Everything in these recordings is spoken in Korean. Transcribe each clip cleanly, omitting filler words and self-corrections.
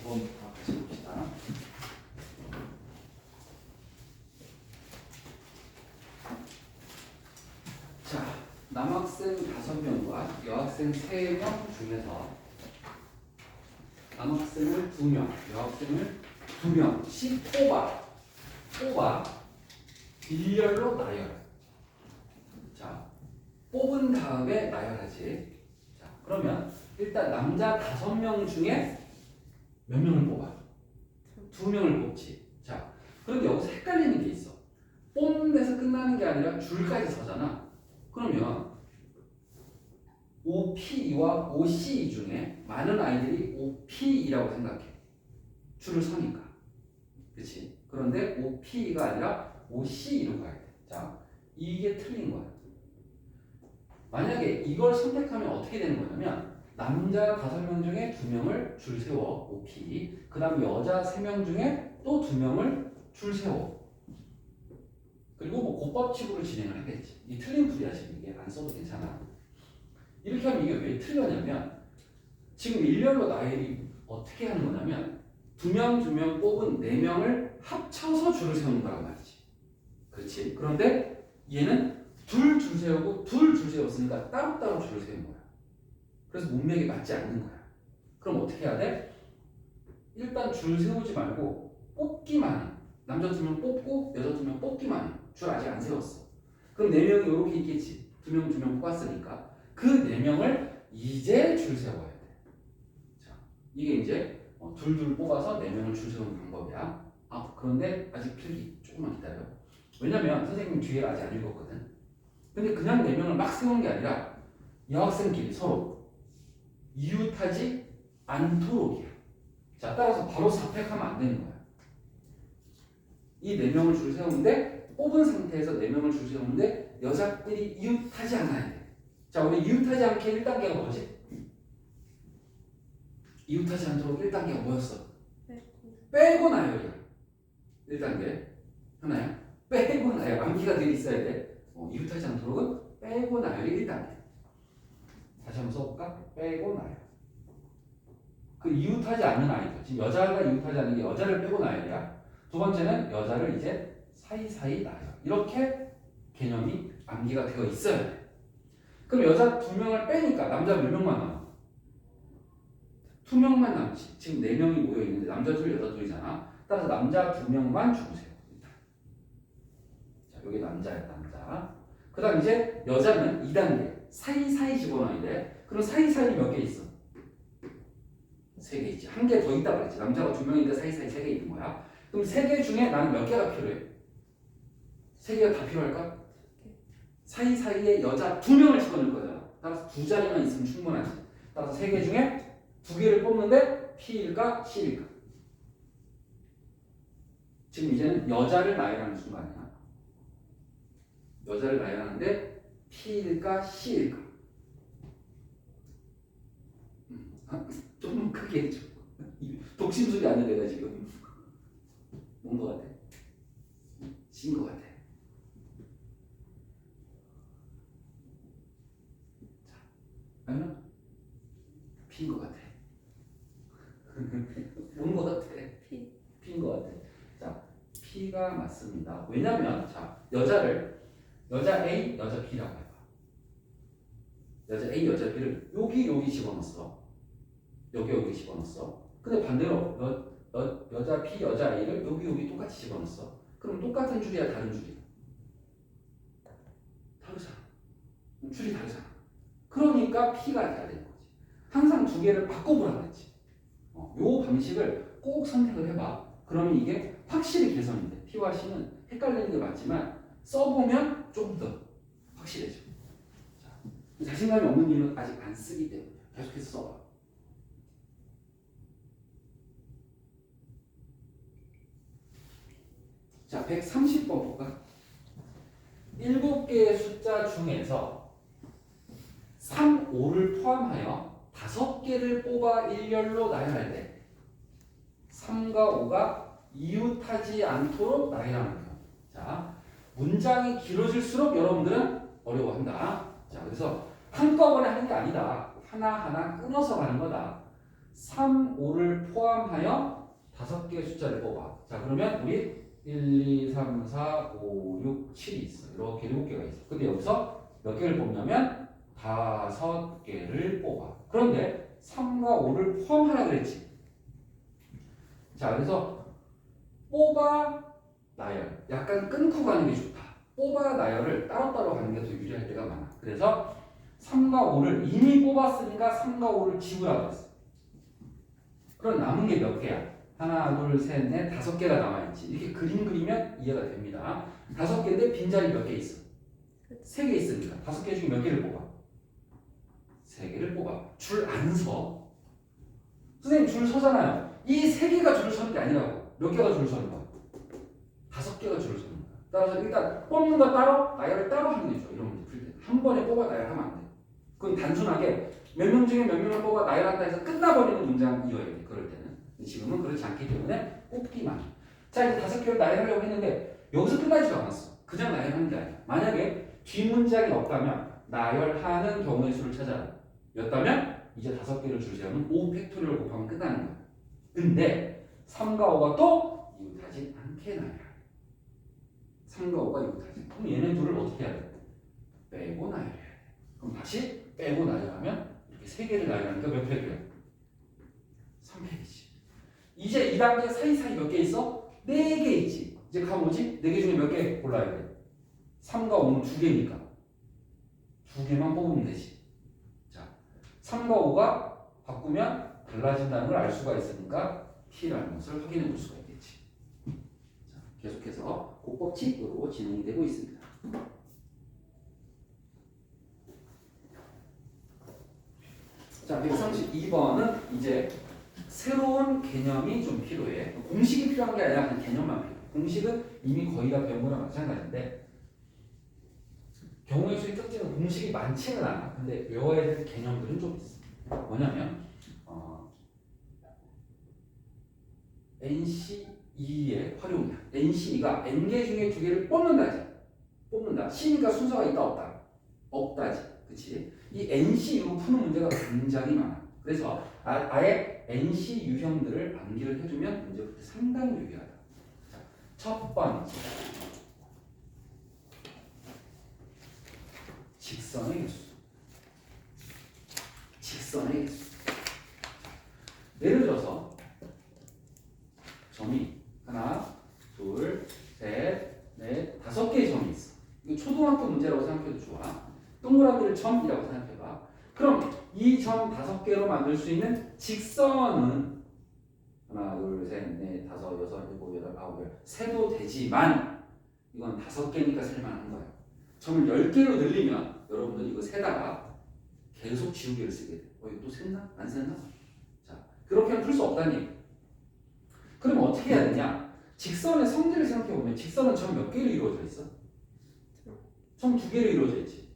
기본부터 같이 봅시다. 자, 남학생 5명과 여학생 3명 중에서 남학생을 2명, 여학생을 2명씩 뽑아 일렬로 나열. 자, 뽑은 다음에 나열하지. 자, 그러면 일단 남자 5명 중에 몇 명을 뽑아? 2명을 뽑지. 자, 그런데 여기서 헷갈리는 게 있어. 뽑는 데서 끝나는 게 아니라 줄까지 서잖아. 그러면 OP와 OC 중에 많은 아이들이 OP이라고 생각해. 줄을 서니까. 그치? 그런데 OP가 아니라 OC로 가야 돼. 자, 이게 틀린 거야. 만약에 이걸 선택하면 어떻게 되는 거냐면 남자 5명 중에 2명을 줄 세워 OP, 그 다음 여자 3명 중에 또 2명을 줄 세워. 그리고 뭐 곧법칙으로 진행을 하겠지. 이 틀린 풀이야. 지금 이게 안 써도 괜찮아. 이렇게 하면 이게 왜 틀렸냐면 지금 일렬로 나열이 어떻게 하는 거냐면 2명 뽑은 4명을 합쳐서 줄을 세우는 거란 말이지. 그렇지? 그런데 얘는 둘 줄 세우고 둘 줄 세웠으니까 따로따로 줄을 세운 거야. 그래서 문맥이 맞지 않는 거야. 그럼 어떻게 해야 돼? 일단 줄 세우지 말고 뽑기만 해. 남자 2명 뽑고 여자 2명 뽑기만 해. 줄 아직 안 세웠어. 그럼 4명이 이렇게 있겠지. 2명 뽑았으니까 그 4명을 이제 줄 세워야 돼. 자, 이게 이제 둘 뽑아서 4명을 줄 세우는 방법이야. 아, 그런데 아직 필기 조금만 기다려. 왜냐면 선생님 뒤에 아직 안 읽었거든. 근데 그냥 4명을 막 세우는 게 아니라 여학생끼리 서로 이웃하지 않도록이야. 자, 따라서 바로 삽입하면 안 되는 거야. 이 4명을 줄 세우는데 뽑은 상태에서 4명을 줄 세우는데 여자끼리 이웃하지 않아야 돼. 자, 우리 이웃하지 않게 1단계가 뭐지? 이웃하지 않도록 1단계가 뭐였어? 빼고 나열이야. 1단계 하나야? 빼고 나열. 암기가 되어 있어야 돼. 이웃하지 않도록은 빼고 나열이 1단계. 다시 한번 써볼까? 빼고 나열. 그 이웃하지 않는 아이들. 지금 여자가 이웃하지 않는 게 여자를 빼고 나열이야. 두 번째는 여자를 이제 사이사이 나열. 이렇게 개념이 암기가 되어 있어야 돼. 그럼 여자 2명을 빼니까 남자 몇 명만 남아? 2명만 남지. 지금 4명이 모여 있는데 남자 둘, 여자 둘이잖아. 따라서 남자 2명만 주세요. 자, 여기 남자야, 남자. 그 다음 이제 여자는 2단계. 사이사이 집어넣어야 돼. 그럼 사이사이 몇 개 있어? 3개 있지. 한 개 더 있다고 그랬지. 남자가 2명인데 사이사이 3개 있는 거야. 그럼 3개 중에 나는 몇 개가 필요해? 3개가 다 필요할까? 사이사이에 여자 2명을 집어넣을 거잖아. 따라서 2자리만 있으면 충분하지. 따라서 3개 중에 2개를 뽑는데 P일까 C일까? 지금 이제는 여자를 나열하는 순간이야. 여자를 나열하는데 P일까 C일까? 좀 크게 해줘. 독심술이 아니야 내가 지금. 뭔 거 같아? C인 거 같아. 자, 아니면 P인 거 같아. 뭔 거 같아? P인 거 같아. 자, P가 맞습니다. 왜냐면 자, 여자 A, 여자 B라고 해봐. 여자 A, 여자 B를 여기 집어넣었어. 여기 집어넣었어. 근데 반대로 여자 B, 여자 A를 여기 똑같이 집어넣었어. 그럼 똑같은 줄이야, 다른 줄이야? 다르잖아. 줄이 다르잖아. 그러니까 P가 돼야 되는 거지. 항상 2개를 바꿔보라 그랬지. 요 방식을 꼭 선택을 해봐. 그러면 이게 확실히 개선이 돼. P와 C는 헷갈리는 게 맞지만 써보면 좀 더 확실해져. 자, 자신감이 없는 이유는 아직 안 쓰기 때문에 계속해서 써봐. 자, 130번 볼까? 7개의 숫자 중에서 3, 5를 포함하여 5개를 뽑아 일렬로 나열할 때 3과 5가 이웃하지 않도록 나열하는 거예요. 자, 문장이 길어질수록 여러분들은 어려워한다. 자, 그래서 한꺼번에 하는 게 아니다. 하나하나 끊어서 가는 거다. 3, 5를 포함하여 5개의 숫자를 뽑아. 자, 그러면 우리 1, 2, 3, 4, 5, 6, 7이 있어. 이렇게 7개가 있어. 근데 여기서 몇 개를 뽑냐면 5개를 뽑아. 그런데 3과 5를 포함하라 그랬지. 자, 그래서 뽑아 나열. 약간 끊고 가는 게 좋다. 뽑아 나열을 따로따로 가는 게 더 유리할 때가 많아. 그래서 3과 5를 이미 뽑았으니까 3과 5를 지우라고 했어. 그럼 남은 게 몇 개야? 하나, 둘, 셋, 넷, 5개가 남아있지. 이렇게 그림 그리면 이해가 됩니다. 5개인데 빈자리 몇 개 있어? 3개 있으니까 5개 중에 몇 개를 뽑아? 3개를 뽑아. 줄 안 서. 선생님 줄 서잖아요. 이 3개가 줄을 서는 게 아니라고. 몇 개가 줄을 서는 거야? 5개가 줄을 서는 거야. 따라서 일단 뽑는 거 따로, 나열을 따로 하는 게 좋아. 이런 문제 풀 때. 한 번에 뽑아 나열하면 안 돼. 그건 단순하게 몇 명 중에 몇 명을 뽑아 나열한다 해서 끝나버리는 문장 이어야 돼. 그럴 때는. 지금은 그렇지 않기 때문에 뽑기만. 자, 이제 5개를 나열하려고 했는데 여기서 끝나지도 않았어. 그냥 나열하는 게 아니야. 만약에 뒷문장이 없다면 나열하는 경우의 수를 찾아라. 였다면 이제 5개를 줄 세우면 5 팩토리얼 곱하면 끝나는 거야. 근데 3과 5가 또 이웃하지 않게 나열해. 3과 5가 이웃하지. 그럼 얘네 둘을 어떻게 해야 돼? 빼고 나열해야 돼. 그럼 다시 빼고 나열하면 이렇게 3개를 나열하니까 몇 팩이야? 3팩이지. 이제 2단계 사이사이 몇 개 있어? 4개 있지. 이제 가면 뭐지? 4개 중에 몇 개 골라야 돼? 3과 5는 2개니까 2개만 뽑으면 되지. 자, 3과 5가 바꾸면 달라진다는 걸 알 수가 있으니까 P라는 것을 확인해 볼 수가 있겠지. 자, 계속해서 곱법칙으로 진행이 되고 있습니다. 자, 132번은 이제 새로운 개념이 좀 필요해. 공식이 필요한 게 아니라 그냥 개념만 필요해. 공식은 이미 거의 다 배운 거랑 마찬가지인데 경우의 수의 특징은 공식이 많지는 않아. 근데 외워야 될 개념들은 좀 있어. 뭐냐면 NC2의 활용이야. NC2가 N개 중에 2개를 뽑는다지. 뽑는다. C니까 순서가 있다 없다? 없다지. 그치? 이 NC2로 푸는 문제가 굉장히 많아. 그래서 아예 NC 유형들을 암기를 해두면 문제 풀 때 상당히 유리하다. 자, 첫 번째 직선의 개수. 직선의 개수. 예를 들어서 점이 하나, 둘, 셋, 넷, 5개의 점이 있어. 이거 초등학교 문제라고 생각해도 좋아. 동그라미를 점이라고 생각해봐. 그럼 이 점 5개로 만들 수 있는 직선은 하나, 둘, 셋, 넷, 5, 6, 7, 8, 9, 10 세도 되지만 이건 5개니까 쓸만한 거야. 점을 10개로 늘리면 여러분들 이거 세다가 계속 지우개를 쓰게 돼. 이거 또 샜나? 안 샜나? 자, 그렇게는 풀 수 없다는 얘기. 그럼 어떻게 해야 되냐? 직선의 성질을 생각해보면 직선은 점 몇 개로 이루어져 있어? 점 2개로 이루어져 있지.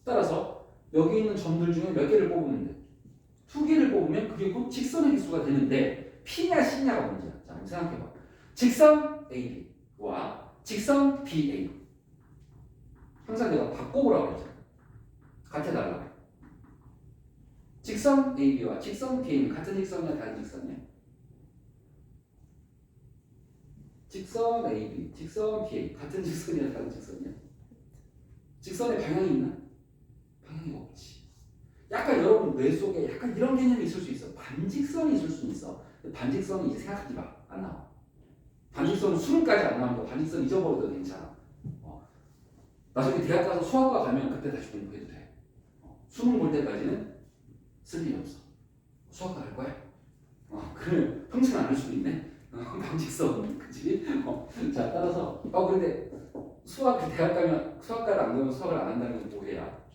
따라서 여기 있는 점들 중에 몇 개를 뽑으면 돼? 2개를 뽑으면 그게 곧 직선의 개수가 되는데 P냐 C냐가 문제야. 자, 한번 생각해봐. 직선 AB와 직선 BA. 항상 내가 바꿔보라고 했잖아. 같아 달라. 직선 AB와 직선 BA는 같은 직선이야 다른 직선이야? 직선 AB, 직선 BA 같은 직선이야 다른 직선이야? 직선에 방향이 있나? 방향이 없지. 약간 여러분 뇌 속에 약간 이런 개념이 있을 수 있어. 반직선이 있을 수 있어. 반직선은 이제 생각하지 마. 안 나와. 반직선은 수능까지 안 나오니까 반직선 잊어버려도 괜찮아. 나중에 대학 가서 수학과 가면 그때 다시 공부해도 돼. 수능 볼 때까지는 쓸 일이 없어. 수학과 갈 거야? 그러면 평생 안 할 수도 있네. 반직선, 그치? 자, 따라서 근데 대학 가면 수학과를 안 가면 수학을 안 한다는 건 오해야.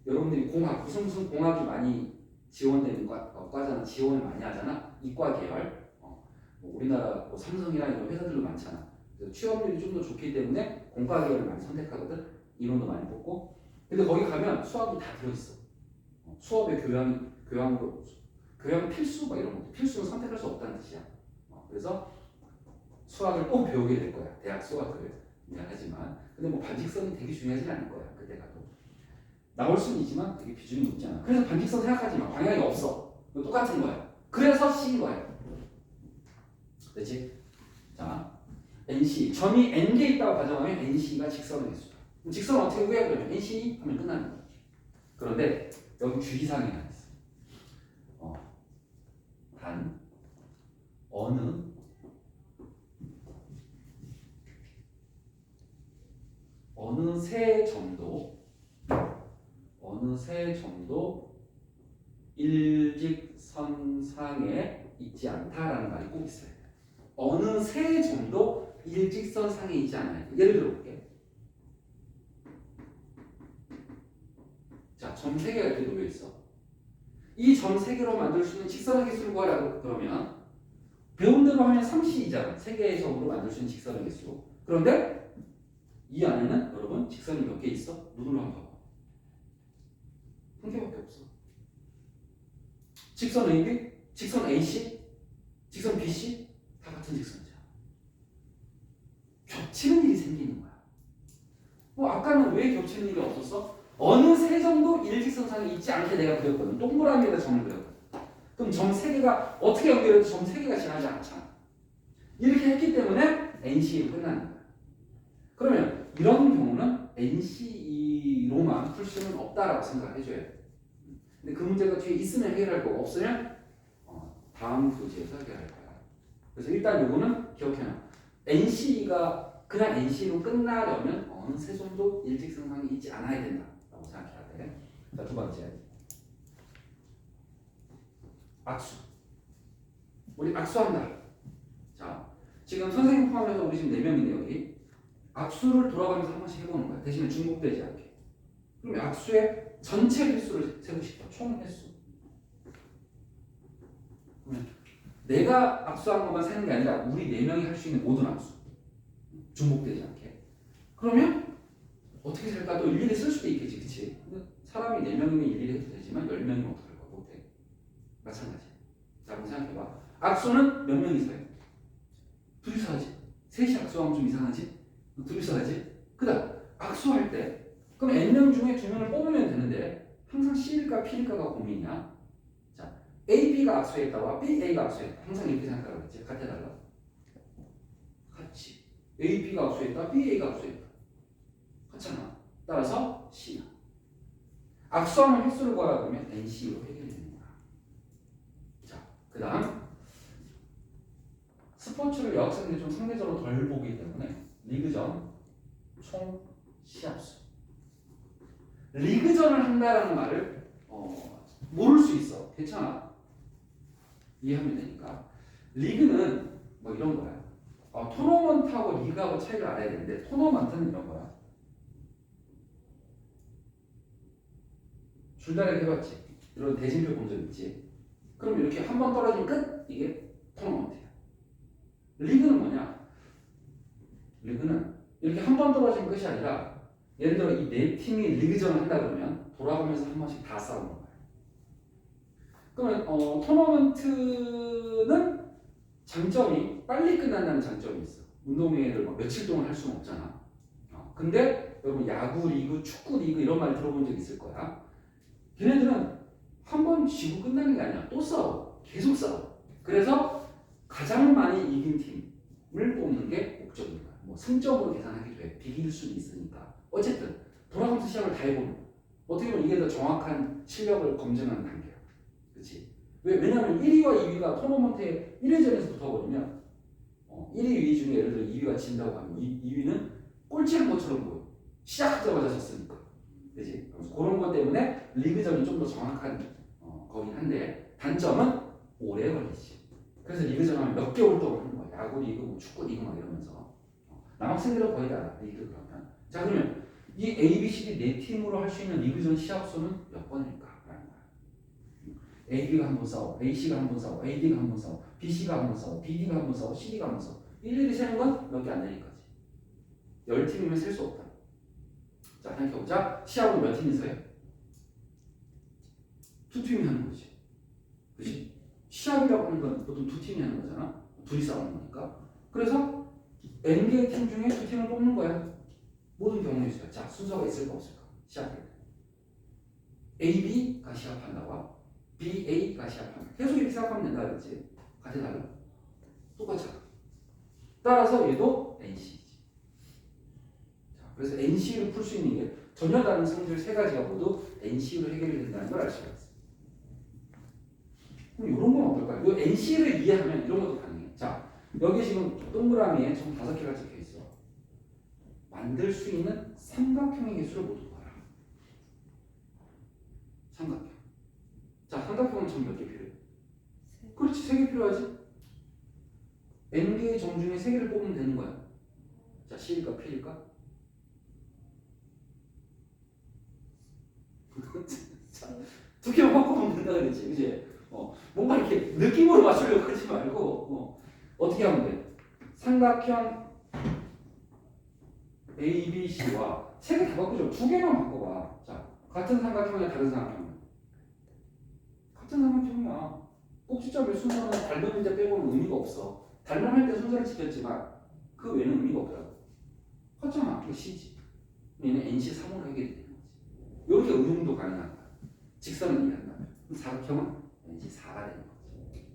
여러분들이 공학, 무슨 공학이 많이 지원되는 과잖아. 지원을 많이 하잖아. 이과 계열. 우리나라 삼성이나 이런 회사들도 많잖아. 그래서 취업률이 좀 더 좋기 때문에 공과 계열을 많이 선택하거든. 이론도 많이 뽑고. 근데 거기 가면 수학이 다 들어있어. 수업의 교양으로 교양 필수 막 이런 거. 필수는 선택할 수 없다는 뜻이야. 그래서 수학을 꼭 배우게 될 거야. 대학 수학을. 미안하지만. 근데 뭐 반직선이 되게 중요하진 않을 거야. 그때 가도. 나올 수는 있지만 되게 비중이 높지 않아. 그래서 반직선 생각하지 마. 방향이 없어. 똑같은 거야. 그래서 C인 거예요. 그렇지? 자, NC 점이 N개 있다고 가정하면 NC가 직선의 개수다. 직선은 어떻게 구해? 그러면 NC 하면 끝나는 거야. 그런데 여기 주의사항이 하나 있어. 단 어느 세 점도 일직선상에 있지 않다라는 말이 꼭 있어요. 어느 세 점도 일직선상에 있지 않아요. 예를 들어볼게. 자, 점 3개가 이렇게 놓여 있어. 이 점 3개로 만들 수 있는 직선의 개수를 구하라고 그러면 배운 대로 하면 3C이잖아. 3개의 점으로 만들 수 있는 직선의 개수. 그런데 이 안에는 여러분 직선이 몇 개 있어? 눈으로 한번 봐봐. 한 개밖에 없어. 직선 AB, 직선 AC, 직선 BC 다 같은 직선이잖아. 겹치는 일이 생기는 거야. 뭐 아까는 왜 겹치는 일이 없었어? 어느 세 점도 일직선상에 있지 않게 내가 그렸거든. 동그라미에다 점을 그렸거든. 그럼 점 3개가 어떻게 연결해도 점 3개가 지나지 않잖아. 이렇게 했기 때문에 NC로 끝나는 거야. 그러면 이런 경우는 NC로만 풀 수는 없다라고 생각해줘야 돼. 근데 그 문제가 뒤에 있으면 해결할 거고 없으면 다음 교재에서 해결할 거야. 그래서 일단 요거는 기억해놔. NC가 그냥 NC로 끝나려면 어느 세 점도 일직선상에 있지 않아야 된다라고 생각해야 돼. 자, 두 번째. 악수. 우리 악수한다. 자, 지금 선생님 포함해서 우리 지금 4명인데 여기 악수를 돌아가면서 한 번씩 해보는 거야. 대신에 중복되지 않게. 그러면 악수의 전체 횟수를 세고 싶다. 총 횟수. 그러면 내가 악수한 것만 세는 게 아니라 우리 4명이 할 수 있는 모든 악수. 중복되지 않게. 그러면 어떻게 될까? 또 일일이 쓸 수도 있겠지. 그치? 근데 사람이 4명이면 일일이 해도 되지만 10명이면 어떡할 거야? 못해. 마찬가지. 자, 한번 생각해봐. 악수는 몇 명이서 해? 둘이서 하지. 셋이 악수하면 좀 이상하지? 둘이서 하지? 그 다음 악수할 때 그럼 N명 중에 2명을 뽑으면 되는데 항상 C일까 P일까가 고민이야. 자, A, B가 악수했다와 B, A가 악수했다. 항상 이렇게 생각하라고 했지. 같아달라. 같이. A, B가 악수했다. B, A가 악수했다. 같잖아. 따라서 C야. 악수하는 횟수를 구하라 그러면 NC로 해결이 되는 거야. 자, 그 다음 스포츠를 여학생들이 좀 상대적으로 덜 보기 때문에 리그전 총 시합수. 리그전을 한다라는 말을 모를 수 있어. 괜찮아. 이해하면 되니까. 리그는 뭐 이런 거야. 토너먼트하고 리그하고 차이를 알아야 되는데 토너먼트는 이런 거야. 줄다리기 해봤지? 이런 대진표 본 적 있지? 그럼 이렇게 한 번 떨어지면 끝? 이게 토너먼트야. 리그는 뭐냐? 리그는 이렇게 한 번 떨어지면 끝이 아니라 예를 들어 이 4팀이 리그전을 한다 그러면 돌아가면서 한 번씩 다 싸우는 거야. 그러면 토너먼트는 장점이 빨리 끝난다는 장점이 있어. 운동회를 막 며칠 동안 할 수는 없잖아. 근데 여러분 야구 리그, 축구 리그 이런 말 들어본 적 있을 거야. 걔네들은 한 번 지고 끝나는 게 아니야. 또 싸워. 계속 싸워. 그래서 가장 많이 이긴 팀을 뽑는 게 목적인 거야. 뭐 승점으로 계산하기도 해. 비길 수는 있으니까. 어쨌든 돌아가면서 시합을 다 해보는 거야. 어떻게 보면 이게 더 정확한 실력을 검증하는 단계야. 그렇지? 왜냐하면 1위와 2위가 토너먼트에 1회전에서 붙어버리면 1위, 2위 중에 예를 들어 2위가 진다고 하면 2위는 꼴찌한 것처럼 보여. 시작하자마자 졌으니까. 그렇지? 그래서 그런 것 때문에 리그전이 좀 더 정확한 거긴 한데 단점은 오래 걸리지. 그래서 리그전 하면 몇 개월 동안 하는 거야. 야구 리그, 뭐 축구 리그 막 이러면서. 남학생들은 거의 다 리그 그러면. 자, 그러면 이 A, B, C, D 4팀으로 할 수 있는 리그전 시합 수는 몇 번일까? 라는 거야. AB가 한 번 싸워, AC가 한 번 싸워, AD가 한 번 싸워, BC가 한 번 싸워, BD가 한 번 싸워, CD가 한 번 싸워. 일일이 세는 건 몇 개 안 되니까지. 10팀이면 셀 수 없다. 자, 생각해보자. 시합은 몇 팀이서 해? 2팀이 하는 거지. 그치? 시합이라고 하는 건 보통 2팀이 하는 거잖아. 둘이 싸우는 거니까. 그래서 N개의 팀 중에 2팀을 뽑는 거야. 모든 경우에 있어요. 자, 순서가 있을까 없을까? 시합할 때. A, B가 시합한다고. BA가 시합한다. 계속 이렇게 생각하면 된다 그랬지. 같아 달라? 똑같잖아. 따라서 얘도 NC이지. 자, 그래서 NC를 풀 수 있는 게 전혀 다른 성질 세 가지가 모두 NC로 해결이 된다는 걸 알 수가 있어. 그럼 이런 건 어떨까요? 이 NC를 이해하면 이런 것도 가능해. 자, 여기 지금 동그라미에 총 5개가 적혀 있어. 만들 수 있는 삼각형의 개수를 모두 구하라. 삼각형. 자, 삼각형은 총 몇 개 필요해? 그렇지, 3개 필요하지. n개의 점 중에 3개를 뽑으면 되는 거야. 자, C일까 P일까? 자, 2개만 바꿔보면 된다 그랬지, 그지? 뭔가 이렇게 느낌으로 맞추려고 하지 말고 어떻게 하면 돼? 삼각형 A, B, C와 3개 다 바꾸죠. 2개만 바꿔봐. 자, 같은 삼각형이야, 다른 삼각형? 같은 삼각형이야. 꼭지점의 순서는 닮은 데 빼고는 의미가 없어. 닮음할 때 순서를 지켰지만 그 외에는 의미가 없더라고. 허점아, 그게 C지. 얘는 NC 3으로 해결이 되는 거지. 이렇게 응용도 가능한 거야. 직선을 이해한다면. 사각형은 NC 4가 되는 거지.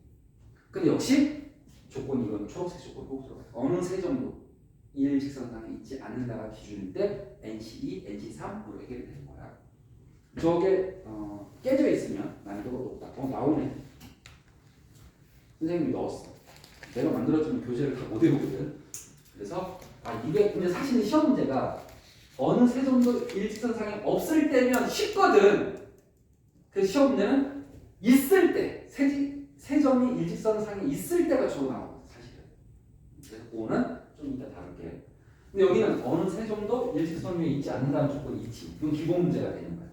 근데 역시 조건이 이건 초록색 조건이 꼭 들어가요. 어느 세 점도 일직선상에 있지 않는다가 기준일 때 NC2, NC3으로 해결이 되는 거야. 저게 깨져 있으면 난이도가 높다. 나오네. 선생님이 넣었어. 내가 만들어주는 교재를 다 못 외우거든. 그래서 이게 근데 사실 시험 문제가 어느 세 점도 일직선상에 없을 때면 쉽거든. 그 시험 문제는 있을 때 세 점이 일직선상에 있을 때가 주로 나오거든 사실은. 그래서 그거는 좀 이따 다룰게. 근데 여기는 어느 세 점도 일직선 위에 있지 않는다는 조건이 있지. 이건 기본 문제가 되는 거야.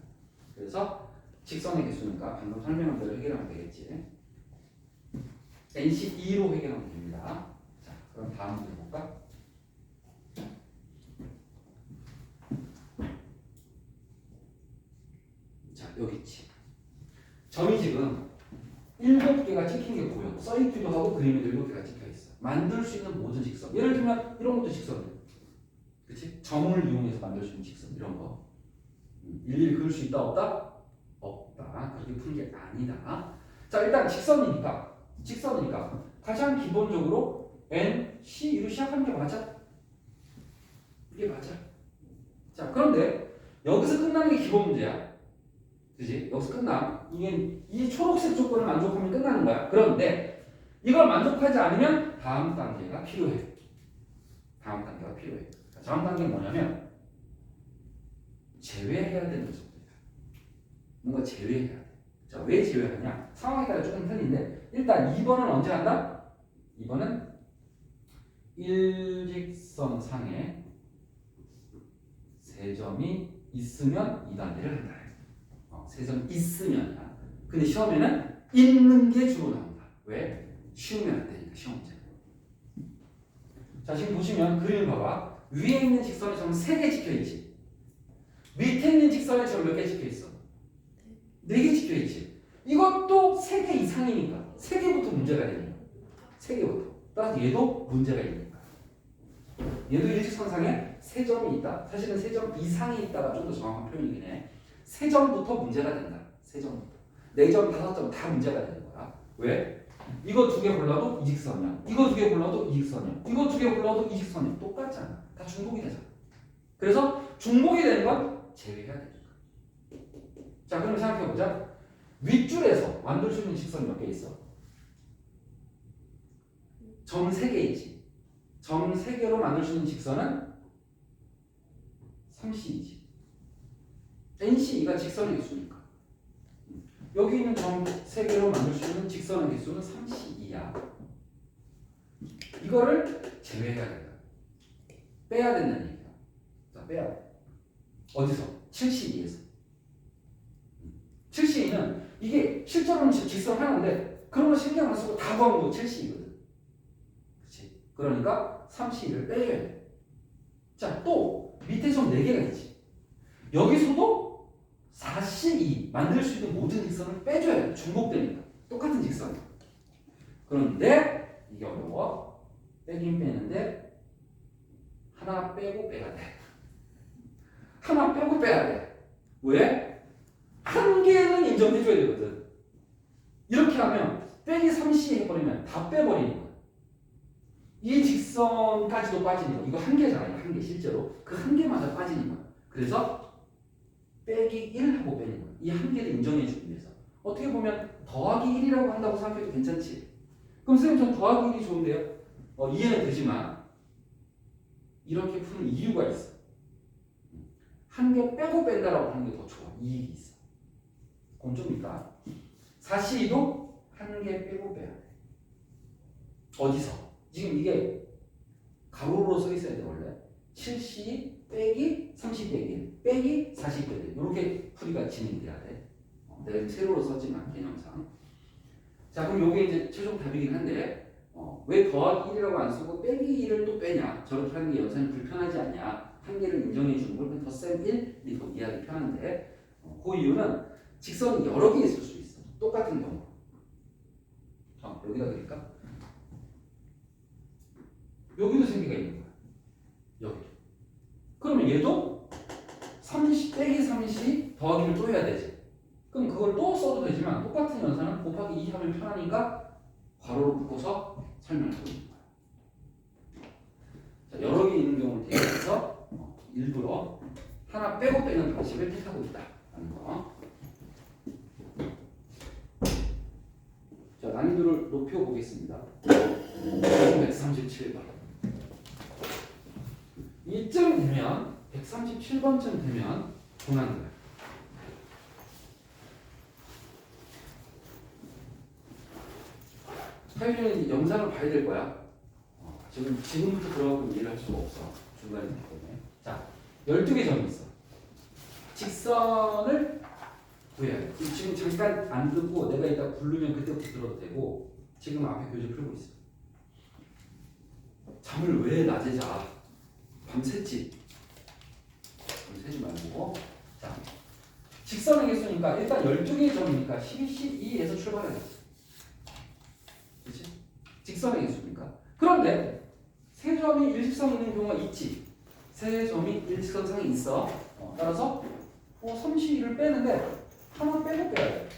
그래서 직선의 개수니까 방금 설명한 대로 해결하면 되겠지. NC2로 해결하면 됩니다. 자, 그럼 다음 문제 볼까? 자, 여기 있지. 점이 지금 7개가 찍힌 게 보여. 써있기도 하고 그림이 7개가 찍혀 있어. 만들 수 있는 모든 직선. 예를 들면 이런 것도 직선이야. 그치? 점을 이용해서 만들 수 있는 직선. 이런 거. 일일이 그릴 수 있다 없다? 없다. 그렇게 푸는 게 아니다. 자, 일단 직선이니까 가장 기본적으로 N, C 이로 시작하는 게 맞아? 이게 맞아. 자, 그런데 여기서 끝나는 게 기본 문제야. 그지? 여기서 끝나. 이게 이 초록색 조건을 만족하면 끝나는 거야. 그런데 이걸 만족하지 않으면 다음 단계가 필요해. 다음 단계가 필요해. 자, 다음 단계는 뭐냐면 제외해야 되는 조건이다. 뭔가 제외해야 돼. 자, 왜 제외하냐? 상황에 따라 조금 틀린데 일단 2번은 언제 한다? 2번은 일직선상에 세 점이 있으면 2단계를 한다. 세 점 있으면이야. 근데 시험에는 있는 게 주로 나온다. 왜? 쉬우면 안 되니까 시험 문제. 자, 지금 보시면 그림을 봐봐. 위에 있는 직선에 점 3개 찍혀있지. 밑에 있는 직선에 점 몇 개 찍혀있어? 4개 찍혀있지. 이것도 3개 이상이니까 3개부터 문제가 되니까 3개부터. 따라서 얘도 문제가 있는 거야. 얘도 일직선상에 3점이 있다. 사실은 3점 이상이 있다가 좀 더 정확한 표현이긴 해. 3점부터 문제가 된다. 3점부터. 4점, 5점 다 문제가 되는 거야. 왜? 이거 2개 골라도 이직선이야. 이거 2개 골라도 이직선이야. 이거 2개 골라도 이직선이야. 똑같잖아. 다 중복이 되잖아. 그래서 중복이 되는 건 제외해야 되니까. 자, 그럼 생각해보자. 윗줄에서 만들 수 있는 직선이 몇 개 있어? 점 3개 있지. 점 3개로 만들 수 있는 직선은 3C이지. NC가 직선의 개수니까. 여기 있는 점 3개로 만들 수 있는 직선의 개수는 3C이야. 이거를 제외해야 된다. 빼야 된다는 얘기야. 자, 빼야 돼. 어디서? 7C2에서. 7C2는 이게 실제로는 직선 하나인데 그런 거 신경 안 쓰고 다 구한 거 7C2거든. 그렇지? 그러니까 3C2를 빼줘야 돼. 자, 또 밑에 점 4개가 있지. 여기서도 4C2 만들 수 있는 모든 직선을 빼줘야 돼. 중복되니까. 똑같은 직선. 그런데 이게 어려워. 빼긴 빼는데 하나 빼고 빼야 돼. 하나 빼고 빼야 돼. 왜? 한 개는 인정해줘야 되거든. 이렇게 하면 빼기 3c 해버리면 다 빼버리는 거야. 이 직선까지도 빠지는 거. 이거 한 개잖아요. 한 개 실제로. 그 한 개마다 빠지는 거야. 그래서 빼기 1하고 빼는 거야. 이 한 개를 인정해 주기 위해서. 어떻게 보면 더하기 1이라고 한다고 생각해도 괜찮지. 그럼 선생님 전 더하기 1이 좋은데요? 이해는 되지만 이렇게 푸는 이유가 있어. 한 개 빼고 뺀다라고 하는 게 더 좋아. 이익이 있어. 그건 좀이니까 4c2도 한 개 빼고 빼야 돼. 어디서? 지금 이게 가로로 써 있어야 돼 원래. 7c 빼기 30 빼기 1 빼기 40 빼기 1 이렇게 풀이가 진행돼야 돼. 내가 세로로 썼지만 개념상. 자 그럼 요게 이제 최종 답이긴 한데 왜 더하기 1이라고 안 쓰고 빼기 1을 또 빼냐? 저렇게 하는 게 연산이 불편하지 않냐? 한 개를 인정해 주는 걸 더셈 1이 더 이해하기 편한데 그 이유는 직선이 여러 개 있을 수 있어. 똑같은 경우. 여기다 그릴까? 여기도 세 개가 있는 거야. 여기도. 그러면 얘도 30 빼기 30 더하기를 또 해야 되지. 그럼 그걸 또 써도 되지만 똑같은 연산은 곱하기 2 하면 편하니까 괄호로 묶어서 설명을 하고 있는 거야. 자, 여러 개 있는 경우를 대비해서 일부러 하나 빼고 빼는 방식을 택하고 있다라는 거. 자, 난이도를 높여보겠습니다. 137번. 이쯤 되면 137번쯤 되면 고난인 거야. 하윤이는 영상을 봐야 될 거야. 지금부터 들어가고 이해를 할 수가 없어. 중간에 있기 때문에. 자, 12개 점이 있어. 직선을 구해야 돼. 지금 잠깐 안 듣고 내가 이따 부르면 그때부터 들어도 되고 지금 앞에 교재 풀고 있어. 잠을 왜 낮에 자? 밤새지? 밤새지 말고. 자, 직선의 개수니까 일단 12개의 점이니까 12, 12에서 출발해야 돼. 그렇지? 직선의 개수니까. 그런데 세 점이 일직선이 있는 경우가 있지. 세 점이 일직선상에 있어. 따라서 32를 빼는데 하나 빼고 빼야 돼.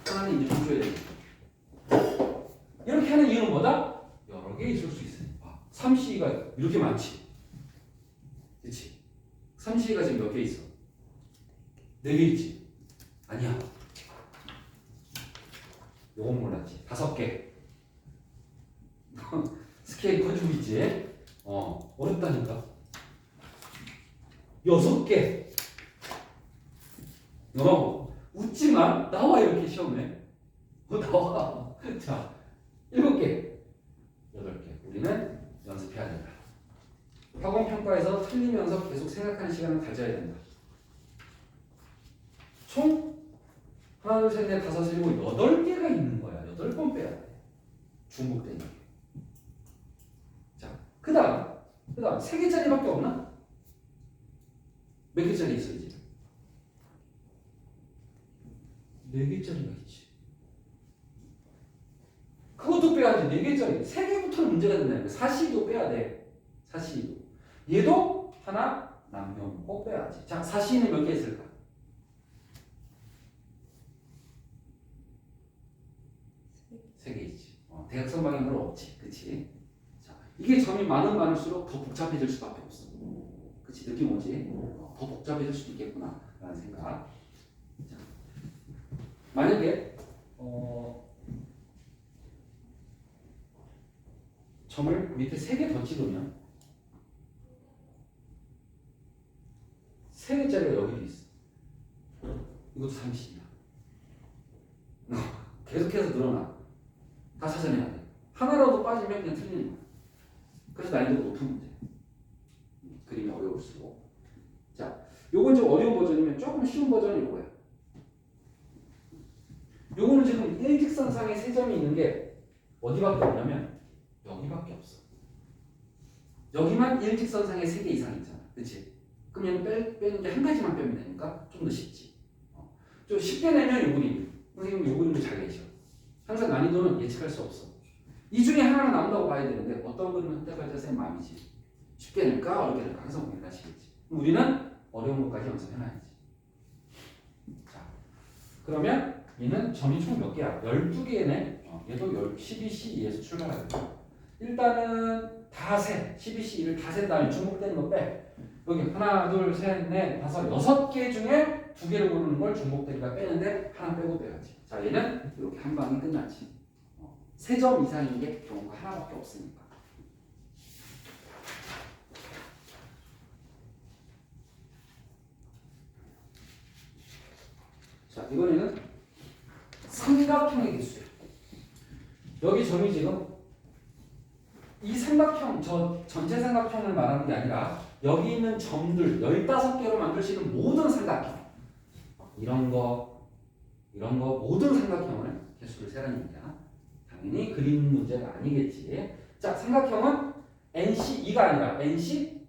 하나는 이제 줘야 돼. 이렇게 하는 이유는 뭐다? 여러 개 있을 수 있어. 3C가 이렇게 많지. 그렇지? 3C가 지금 몇 개 있어? 4개 있지? 아니야. 요건 몰랐지. 5개. 스케일 커지고 있지? 어렵다니까. 6개. 웃지마. 나와 이렇게 시험에. 나와. 자, 7개. 8개. 우리는 연습해야 된다. 학원평가에서 틀리면서 계속 생각하는 시간을 가져야 된다. 총 하나, 둘, 셋, 넷, 다섯, 일곱, 8개가 있는 거야. 8번 빼야 돼. 중복되는 게. 자, 그 다음 3개짜리밖에 없나? 몇 개짜리 있어 이제? 4개짜리가 있지. 그것도 빼야지. 4개짜리. 3개부터는 문제가 된다니까. 4C도 빼야 돼. 4C도. 얘도 하나 남겨놓고 빼야지. 자, 4C는 몇 개 있을까? 3개 있지. 대각선 방향으로 없지. 그치? 자, 이게 점이 많을수록 더 복잡해질 수밖에 없어. 그치? 느낌 오지? 더 복잡해질 수도 있겠구나. 라는 생각. 자, 만약에, 점을 밑에 3개 더 찍으면 3개짜리가 여기도 있어. 이것도 30이야. 계속해서 늘어나. 다 찾아내야 돼. 하나라도 빠지면 그냥 틀리는 거야. 그래서 난이도가 높은 문제. 그림이 어려울수록. 자, 요건 좀 어려운 버전이면 조금 쉬운 버전이 이거야. 요거는 지금 일직선상에 3점이 있는 게 어디밖에 없냐면 여기밖에 없어. 여기만 일직선상에 3개 이상 있잖아. 그치? 그럼 빼는 게 한 가지만 빼면 되니까 좀 더 쉽지. 좀 쉽게 내면 요 그림. 선생님 요 그림을 잘 내셔. 항상 난이도는 예측할 수 없어. 이 중에 하나는 나온다고 봐야 되는데 어떤 그림을 선택할지 선생님 마음이지. 쉽게 낼까 어렵게 낼까 항상 고민하시겠지. 우리는 어려운 것까지 연습해놔야지. 자, 그러면 얘는 점이 총 몇 개야? 12개네. 얘도 12C2에서 출발하겠다. 일단은 다 세. 12C2를 다 센 다음에 중복되는 거 빼. 여기 하나, 둘, 셋, 넷, 다섯, 6개 중에 2개를 고르는 걸 중복되니까 빼는데 하나 빼고 빼야지. 자, 얘는 이렇게 한 방에 끝났지. 3점 이상인 게 경우가 하나밖에 없으니까. 자, 이번에는 삼각형의 개수예요. 여기 점이 지금 이 삼각형, 저 전체 삼각형을 말하는 게 아니라 여기 있는 점들 15개로 만들 수 있는 모든 삼각형, 이런 거 모든 삼각형을 개수를 세라는 얘기야. 당연히 그림 문제가 아니겠지. 자, 삼각형은 NC2가 아니라 NC3이지.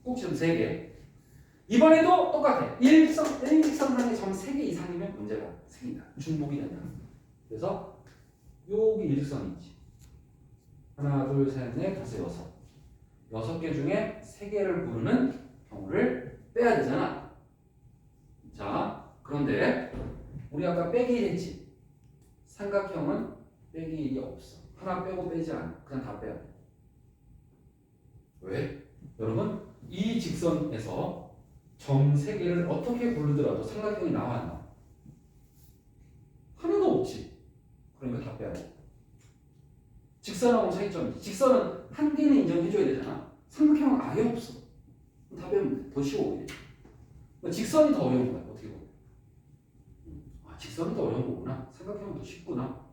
꼭지점 3개. 이번에도 똑같아. 일직선상의 점 3개 이상이면 문제가 생긴다. 중복이 된다. 그래서 여기 일직선이 있지. 하나, 둘, 셋, 넷, 다섯, 여섯. 6개 중에 3개를 고르는 경우를 빼야 되잖아. 자, 그런데 우리 아까 빼기 했지. 삼각형은 빼기 일이 없어. 하나 빼고 빼지 않아. 그냥 다 빼야 돼. 왜? 여러분, 이 직선에서 점 3개를 어떻게 고르더라도 삼각형이 나와 안 나와? 하나도 없지. 그러니까 다 빼야 돼. 직선하고 차이점이지. 직선은 한 개는 인정해줘야 되잖아. 삼각형은 아예 없어. 다 빼면 돼. 더 쉬워. 그러니까 직선이 더 어려운 거야. 어떻게 보면. 직선은 더 어려운 거구나. 삼각형은 더 쉽구나.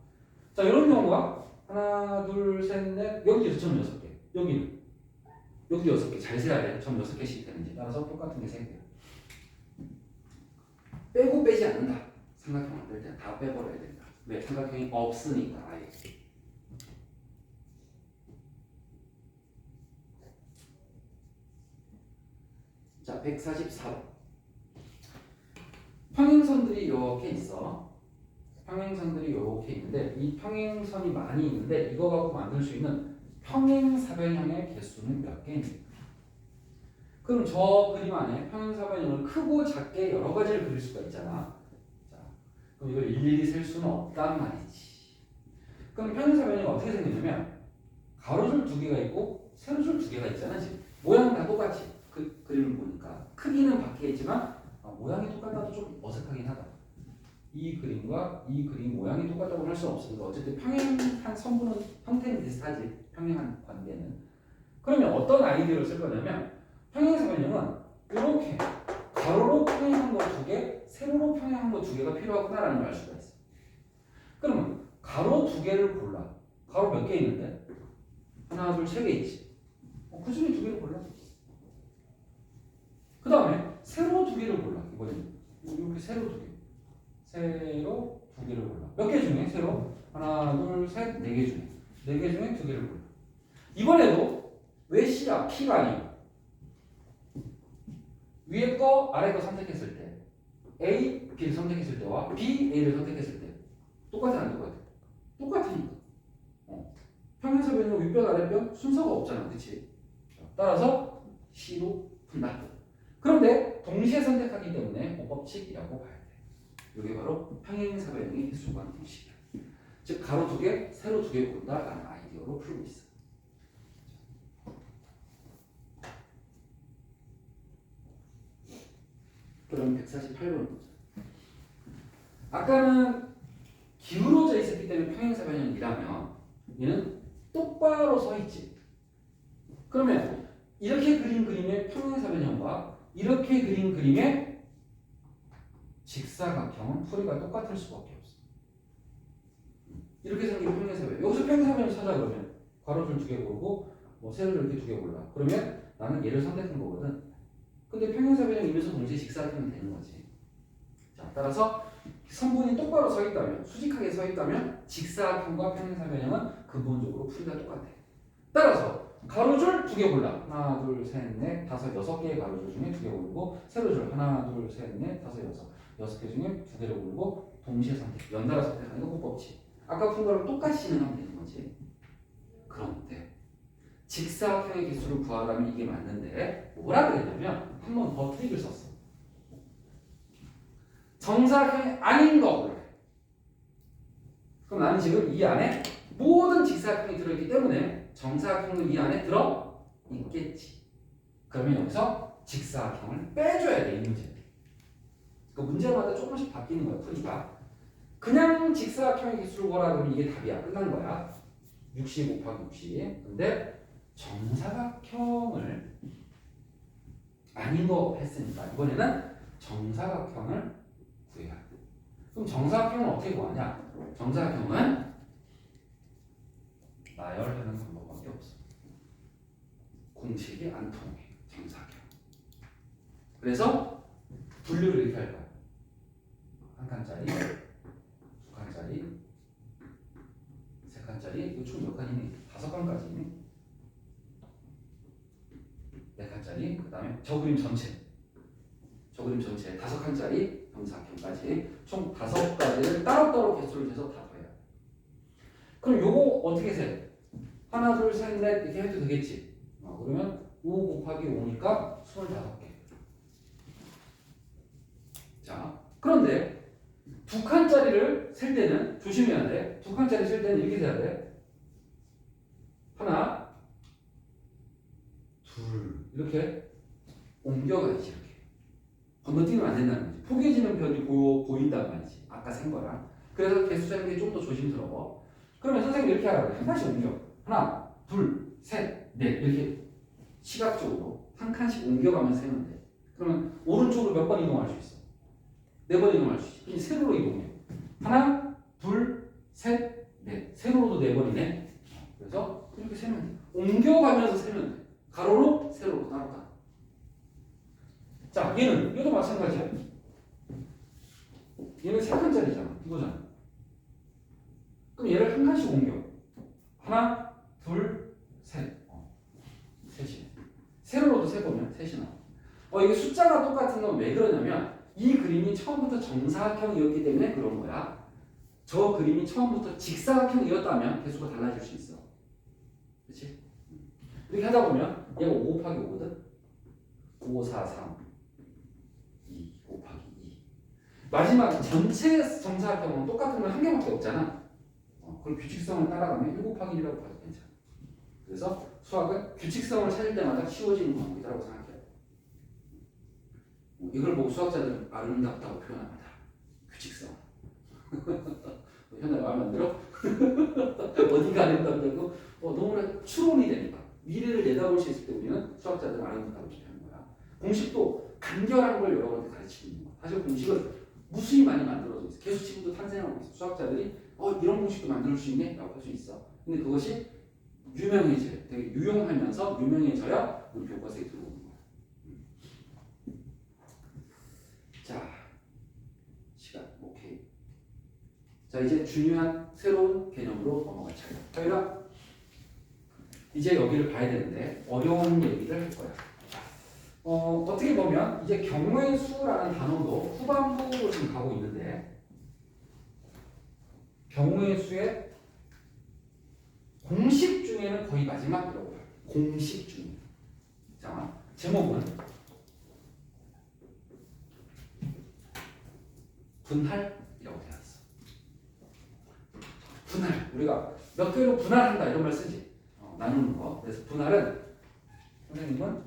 자, 이런 경우가 하나, 둘, 셋, 넷. 여기도 점 6개. 여기는. 여기도 6개. 잘 세야 돼. 점 6개씩 되는지. 따라서 똑같은 게 3개야. 빼고 빼지 않는다. 삼각형 만들 때 다 빼버려야 된다. 왜? 삼각형이 없으니까 아예. 자, 144번. 평행선들이 이렇게 있어. 평행선들이 이렇게 있는데 이 평행선이 많이 있는데 이거 갖고 만들 수 있는 평행사변형의 개수는 몇 개입니까? 그럼 저 그림 안에 평행사변형을 크고 작게 여러 가지를 그릴 수가 있잖아. 자, 그럼 이걸 일일이 셀 수는 없단 말이지. 그럼 평행사변형이 어떻게 생기냐면 가로줄 2개가 있고 세로줄 2개가 있잖아. 지금 모양은 다 똑같이. 그 그림을 보니까 크기는 바뀌겠지만 모양이 똑같아도 좀 어색하긴 하다. 이 그림과 이 그림 모양이 똑같다고 할 수는 없으니까 어쨌든 평행한 선분은 형태는 비슷하지. 평행한 관계는. 그러면 어떤 아이디어를 쓸 거냐면 평행사변형은 이렇게 가로로 평행한 거 2개, 세로로 평행한 거 2개가 필요하구나라는 걸 알 수가 있어. 그러면 가로 2개를 골라. 가로 몇 개 있는데? 하나, 둘, 3개 있지. 그 중에 2개를 골라. 그 다음에 세로 2개를 골라. 이번에는 이렇게 세로 2개. 세로 2개를 골라. 몇 개 중에 세로? 하나, 둘, 셋, 4개 중에. 4개 중에 2개를 골라. 이번에도 왜 C야? P가 아니야. 위에 거, 아래 거 선택했을 때 A, B를 선택했을 때와 B, A를 선택했을 때 똑같아 안 똑같아? 똑같으니까. 평행사변형 윗변, 아랫변 순서가 없잖아. 그치? 따라서 C로 푼다. 그런데 동시에 선택하기 때문에 법칙이라고 봐야 돼. 이게 바로 평행사변형의 개수관 공식이야. 즉 가로 2개, 세로 2개 고른다라는 아이디어로 풀고 있어. 그럼 148번 보자. 아까는 기울어져 있었기 때문에 평행사변형이라면 얘는 똑바로 서 있지. 그러면 이렇게 그린 그림의 평행사변형과 이렇게 그린 그림의 직사각형은 풀이가 똑같을 수밖에 없어. 이렇게 생긴 평행사변형. 여기서 평행사변형 찾아 그러면 가로줄 2개 고르고 뭐 세로줄 이렇게 2개 골라. 그러면 나는 얘를 선택한 거거든. 근데 평행사변형이면서 동시에 직사각형이 되는 거지. 자, 따라서 선분이 똑바로 서 있다면, 수직하게 서 있다면 직사각형과 평행사변형은 근본적으로 풀이가 똑같아. 따라서 가로줄 2개 골라. 하나, 둘, 셋, 넷, 다섯, 6개의 가로줄 중에 2개 고르고 세로줄 하나, 둘, 셋, 넷, 다섯, 6개 중에 2개를 고르고 동시에 선택. 연달아 선택하는 거 호법칙. 아까 푼 거랑 똑같이 진행하면 되는 거지. 그런데 직사각형의 개수를 구하라면 이게 맞는데 뭐라 그랬냐면 한 번 더 트릭을 썼어. 정사각형이 아닌 거 골라야 돼. 그럼 나는 지금 이 안에 모든 직사각형이 들어있기 때문에 정사각형도 이 안에 들어 있겠지. 그러면 여기서 직사각형을 빼줘야 돼, 이 문제는. 그 문제마다 조금씩 바뀌는 거야, 풀이가. 그냥 직사각형의 기술을 구하라 그러면 이게 답이야. 끝난 거야. 60 곱하기 60. 근데 정사각형을 아닌 거 했으니까 이번에는 정사각형을 구해야 돼. 그럼 정사각형은 어떻게 구하냐? 정사각형은 나열하는 방법밖에 없어. 공식이 안 통해. 정사각형. 그래서 분류를 이렇게 할 거야. 한 칸짜리, 두 칸짜리, 세 칸짜리. 이거 총 몇 칸이니? 5칸까지니? 네 칸짜리. 그 다음에 저 그림 전체. 저 그림 전체 5칸짜리 정사각형까지 총 5가지를 따로따로 개수를 재서 다 더해야 돼. 그럼 요거 어떻게 세? 하나, 둘, 셋, 넷 이렇게 해도 되겠지? 그러면 5 곱하기 5니까 25개. 자, 그런데 두 칸짜리를 셀 때는 조심해야 돼. 두 칸짜리 셀 때는 이렇게 세야 돼. 하나, 둘 이렇게 옮겨가야지 이렇게. 건너뛰면 안 된다는 거지. 포개지는 편이 보인단 말이지. 아까 센 거랑. 그래서 개수 세는 게 좀 더 조심스러워. 그러면 선생님이 이렇게 하라고 해. 한 칸씩 옮겨. 하나, 둘, 셋, 넷 이렇게 시각적으로 한 칸씩 옮겨가면서 세면 돼. 그러면 오른쪽으로 몇 번 이동할 수 있어? 4번 이동할 수 있어. 그럼 세로로 이동해. 하나, 둘, 셋, 넷. 세로로도 4번이네. 그래서 이렇게 세면 돼. 옮겨가면서 세면 돼. 가로로, 세로로 따로. 자, 얘도 마찬가지야. 얘는 3칸짜리잖아. 이거잖아. 그럼 얘를 한 칸씩 옮겨. 하나, 둘, 셋. 셋이. 세로로도 세보면 셋이 나와. 이게 숫자가 똑같은 건 왜 그러냐면 이 그림이 처음부터 정사각형이었기 때문에 그런 거야. 저 그림이 처음부터 직사각형이었다면 개수가 달라질 수 있어. 그렇지? 이렇게 하다 보면 얘가 5 곱하기 5거든. 5, 4, 3, 2 곱하기 2. 마지막 전체 정사각형은 똑같은 건 한 개밖에 없잖아. 그걸 규칙성을 따라가면 1 곱하기 1이라고 봐도 괜찮아. 그래서 수학은 규칙성을 찾을 때마다 쉬워지는 과목이라고 생각해요. 이걸 보고 수학자들은 아름답다고 표현합니다. 규칙성. 현아 마음에 안 들어? 어디가 아름답다고? 너무나 추론이 되니까. 미래를 내다볼 수 있을 때 우리는 수학자들은 아름답다고 표현하는 거야. 공식도 간결한 걸 여러분한테 가르치고 있는 거야. 사실 공식은 무수히 많이 만들어져 있어. 개수치분도 탄생하고 있어. 수학자들이 이런 공식도 만들 수 있네? 라고 할 수 있어. 근데 그것이 유명해져요. 되게 유용하면서 유명해져야 우리 교과서에 들어오는 거야. 자, 시간 오케이. 자, 이제 중요한 새로운 개념으로 넘어갈 차례야. 저희가 이제 여기를 봐야 되는데 어려운 얘기를 할 거야. 어떻게 보면 이제 경우의 수라는 단어도 후반부로 지금 가고 있는데 경우의 수의 공식 중에는 거의 마지막이라고 봐요. 공식 중에. 자, 제목은 분할이라고 되어 있어. 분할. 우리가 몇 개로 분할한다 이런 말 쓰지. 나누는 거. 그래서 분할은 선생님은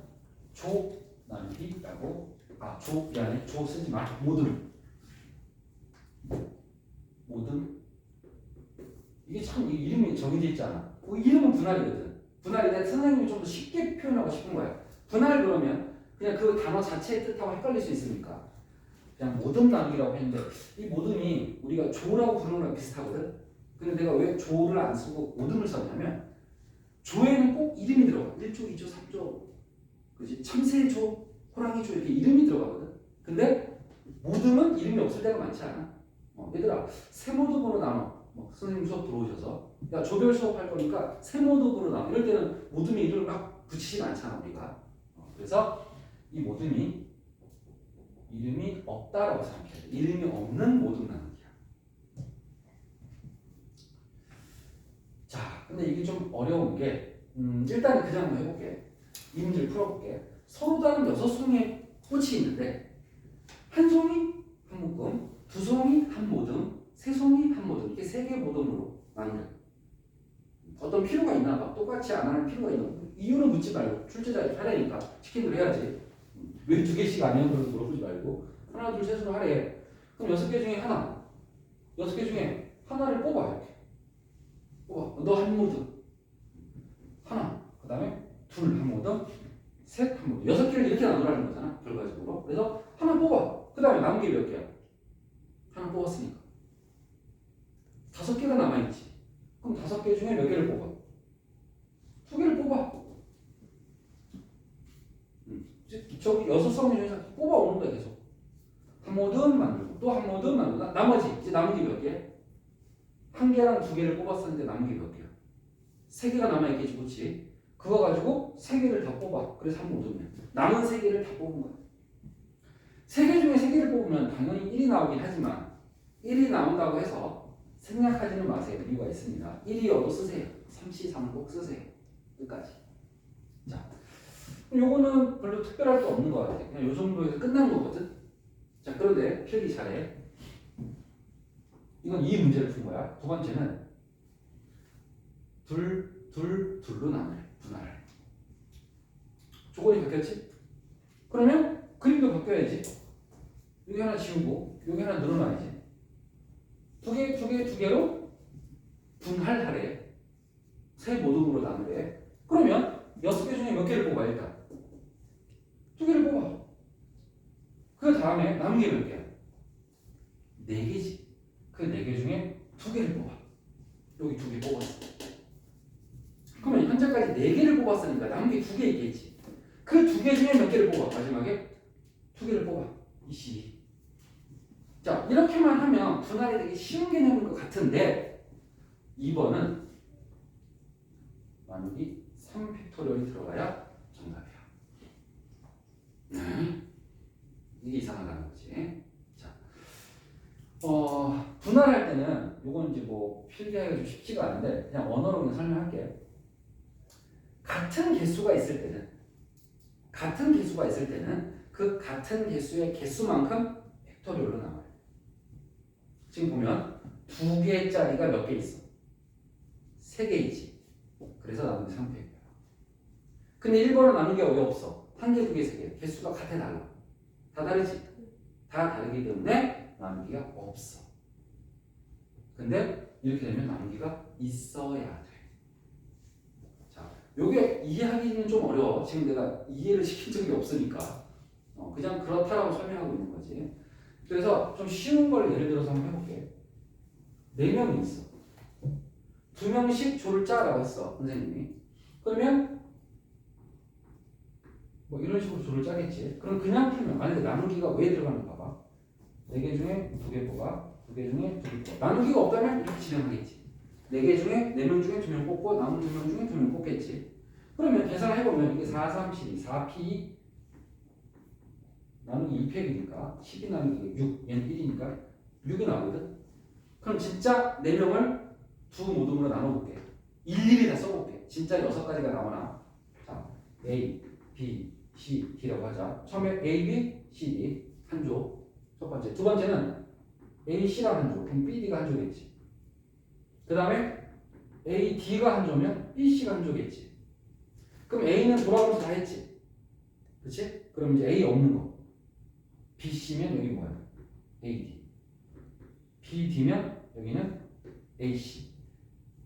조 나누기라고. 조 미안해. 조 쓰지 마. 모듬. 이게 참 이름이 정해져 있잖아. 그 이름은 분할이거든. 분할인데 선생님이 좀 더 쉽게 표현하고 싶은 거야. 분할 그러면 그냥 그 단어 자체의 뜻하고 헷갈릴 수 있으니까 그냥 모듬 나누기라고 했는데 이 모듬이 우리가 조라고 부르는 거랑 비슷하거든. 근데 내가 왜 조를 안 쓰고 모듬을 썼냐면 조에는 꼭 이름이 들어가. 1조, 2조, 3조, 그렇지? 참새조, 호랑이조 이렇게 이름이 들어가거든. 근데 모듬은 이름이 없을 때가 많지 않아. 얘들아 세모듬으로 나눠. 선생님 수업 들어오셔서 야 조별 수업할 거니까 세모듬으로 나눠. 이럴 때는 모듬이 이름을 막 붙이진 않잖아 우리가. 그래서 이 모듬이 이름이 없다라고 생각해야 돼. 이름이 없는 모듬 나누기야. 자, 근데 이게 좀 어려운 게 일단은 그냥 한번 해볼게. 이 문제를 풀어볼게. 서로 다른 6송이의 꽃이 있는데 한 송이 한 묶음, 개 모듬으로 나누래. 어떤 필요가 있나 봐. 똑같이 안 하는 필요가 있나 봐. 이유는 묻지 말고 출제자 하래니까 시킨 대로 해야지. 왜 2개씩 안 해요? 그래서 물어보지 말고 하나 둘 셋으로 하래. 그럼 6개 중에 하나, 6개 중에 하나를 뽑아. 이렇게 뽑아. 너 한 모듬 하나, 그 다음에 둘 한 모듬, 셋 한 모듬. 6개를 이렇게 나누라는 거잖아 결과적으로. 그래서 하나 뽑아. 그 다음에 남은 게 몇 개야? 하나 뽑았으니까 5개가 남아있지. 그럼 5개 중에 몇 개를 뽑아? 2개를 뽑아. 저기 6성 중에서 뽑아오는 거야 계속. 한 모듬 만들고 또 한 모듬 만들고 나머지 이제 남은 게 몇 개? 1개랑 2개를 뽑았었는데 남은 게 몇 개야? 3개가 남아있겠지, 그렇지? 그거 가지고 3개를 다 뽑아. 그래서 한 모듬이야. 남은 3개를 다 뽑은 거야. 3개 중에 3개를 뽑으면 당연히 1이 나오긴 하지만 1이 나온다고 해서 생략하지는 마세요. 이유가 있습니다. 1이어도 쓰세요. 3시 3국 쓰세요. 끝까지. 자, 요거는 별로 특별할 게 없는 것 같아요. 그냥 요 정도에서 끝난 거거든. 자, 그런데 필기 잘해. 이건 이 문제를 푼 거야. 두 번째는 둘로 나누래. 분할을. 조건이 바뀌었지? 그러면 그림도 바뀌어야지. 여기 하나 지우고 여기 하나 늘어나야지. 두 개로 분할하래. 세 모둠으로 나누래. 그러면 6개 중에 몇 개를 뽑아 일단? 2개를 뽑아. 그 다음에 남은 게 몇 개야? 4개지. 그 4개 중에 2개를 뽑아. 여기 2개 뽑았어. 그러면 현재까지 4개를 뽑았으니까 남은 게 2개 있겠지. 그 2개 중에 몇 개를 뽑아? 마지막에 2개를 뽑아. 이씨. 자, 이렇게만 하면 분할이 되게 쉬운 개념인 것 같은데 2번은 나누기 3팩토리얼이 들어가야 정답이야. 이게 이상하다는 거지. 자, 분할할 때는 요건 이제 뭐 필기하기가 좀 쉽지가 않은데 그냥 언어로 그냥 설명할게요. 같은 개수가 있을 때는 그 같은 개수의 개수만큼 팩토리얼로 나와요. 지금 보면 2개짜리가 몇 개 있어? 3개 있지. 그래서 나누기 3팩이야. 근데 1번은 나누는 게 왜 없어? 1개, 2개, 3개. 개수가 같아 달라. 다 다르지? 다 다르기 때문에 나누기가 없어. 근데 이렇게 되면 나누기가 있어야 돼. 자, 요게 이해하기는 좀 어려워. 지금 내가 이해를 시킨 적이 없으니까 그냥 그렇다라고 설명하고 있는 거지. 그래서 좀 쉬운 걸 예를 들어서 한번 해볼게. 4명이 있어. 2명씩 조를 짜라고 했어 선생님이. 그러면 뭐 이런 식으로 조를 짜겠지. 그럼 그냥 풀면 만약에 나누기가 왜 들어가는가 봐봐. 4개 중에 2개 뽑아. 2개 중에 2개 뽑아. 나누기가 없다면 이렇게 진행하겠지. 4개 중에 4명 중에 2명 뽑고 남은 2명 중에 2명 뽑겠지. 그러면 계산을 해보면 이게 4, 3, 12, 4P 나누기 2팩이니까 12 나누기 6, 얘는 1이니까 6이 나오거든. 그럼 진짜 4명을 두 모둠으로 나눠볼게. 일일이 다 써볼게. 진짜 6가지가 나오나. 자, A, B, C, D라고 하자. 처음에 A, B, C, D 한 조. 첫 번째. 두 번째는 A, C가 한 조. 그럼 B, D가 한 조겠지. 그 다음에 A, D가 한 조면 B, C가 한 조겠지. 그럼 A는 돌아가면서 다 했지. 그렇지? 그럼 이제 A 없는 거. B, C면 여기 뭐야? A, D. B, D면 여기는 A, C.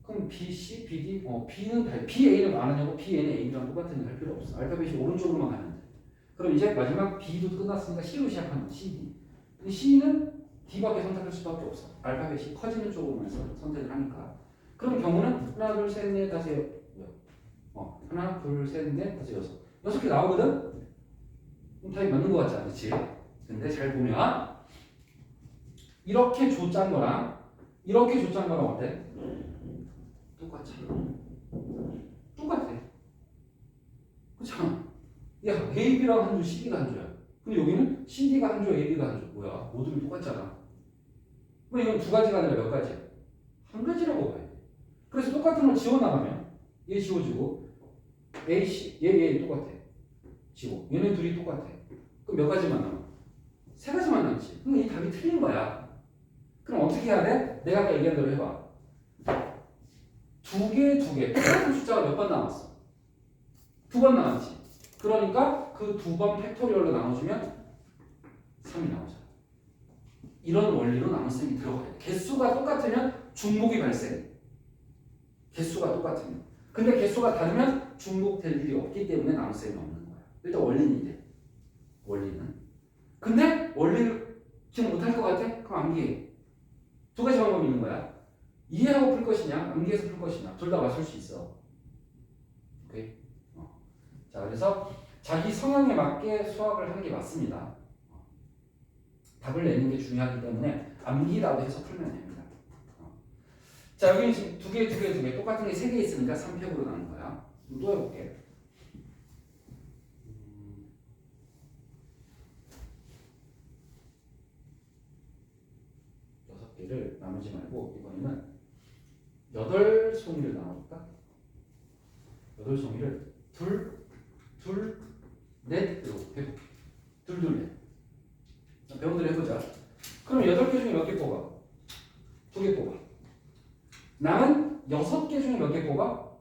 그럼 B, C, B, D, B는 다, B, A는 안 하냐고? B, N은 A랑 똑같은 할 필요 없어. 알파벳이 오른쪽으로만 가면 돼. 그럼 이제 마지막 B도 끝났으니까 C로 시작하는 거, C, D. 근데 C는 D밖에 선택할 수밖에 없어. 알파벳이 커지는 쪽으로만 선택을 하니까. 그런 경우는 하나, 둘, 셋, 넷, 다섯, 하나, 둘, 셋, 넷, 다섯, 여섯. 6개 나오거든? 그럼 답이 맞는 거 같지 않지? 근데 잘 보면 이렇게 조짠 거랑 이렇게 조짠 거랑 어때? 똑같아. 그렇잖아. 야, AB랑 한 조, CD가 한 조야. 근데 여기는 CD가 한 조, AB가 한 조. 뭐야? 모듈이 똑같잖아. 그럼 이건 2가지가 아니라 몇 가지야? 1가지라고 봐야 돼. 그래서 똑같은 걸 지워나가면 얘 지워지고 A, C, 얘 똑같아. 지워. 얘네 둘이 똑같아. 그럼 몇 가지만 남아? 3가지만 남지. 그럼 이 답이 틀린 거야. 그럼 어떻게 해야 돼? 내가 아까 얘기한 대로 해봐. 두 개, 똑같은 숫자가 몇 번 남았어? 두 번 남았지. 그러니까 그 두 번 팩토리얼로 나눠주면 3이 나오잖아. 이런 원리로 나눗셈이 들어가야 돼. 개수가 똑같으면 중복이 발생. 개수가 똑같으면. 근데 개수가 다르면 중복될 일이 없기 때문에 나눗셈이 없는 거야. 일단 원리는 이래. 원리는. 근데 원리를 기억 못할 것 같아? 그럼 암기해. 두 가지 방법이 있는 거야. 이해하고 풀 것이냐, 암기해서 풀 것이냐. 둘 다 맞출 수 있어. 오케이? 자, 그래서 자기 성향에 맞게 수학을 하는 게 맞습니다. 답을 내는 게 중요하기 때문에 암기라도 해서 풀면 됩니다. 자, 여기는 지금 두 개 똑같은 게 세 개 있으니까 3팩으로 나눈 거야. 또 해볼게. 6개를 나누지 말고 이번에는 8송이를 나눠볼까? 8송이를 둘, 넷으로 해볼게. 넷. 배우들 해보자. 그럼 8개 중에 몇 개 뽑아? 2개 뽑아. 남은 6개 중에 몇 개 뽑아?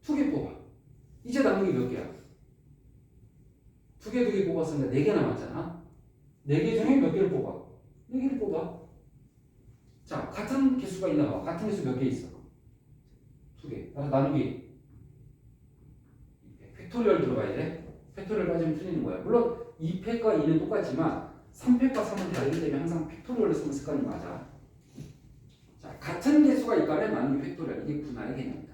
2개 뽑아. 이제 남은 게 몇 개야? 2개 뽑았으니까 4개 남았잖아. 4개 중에 몇 개를 뽑아? 4개를 뽑아. 자, 같은 개수가 있나 봐. 같은 개수 몇 개 있어? 2개. 그래서 나누기. 팩토리얼 들어가야 돼. 팩토리얼 빠지면 틀리는 거야. 물론 2팩과 2는 똑같지만 3팩과 3은 다르기 때문에 항상 팩토리얼을 쓰는 습관이 맞아. 자, 같은 개수가 있다면 나누기 팩토리얼. 이게 분할의 개념이다.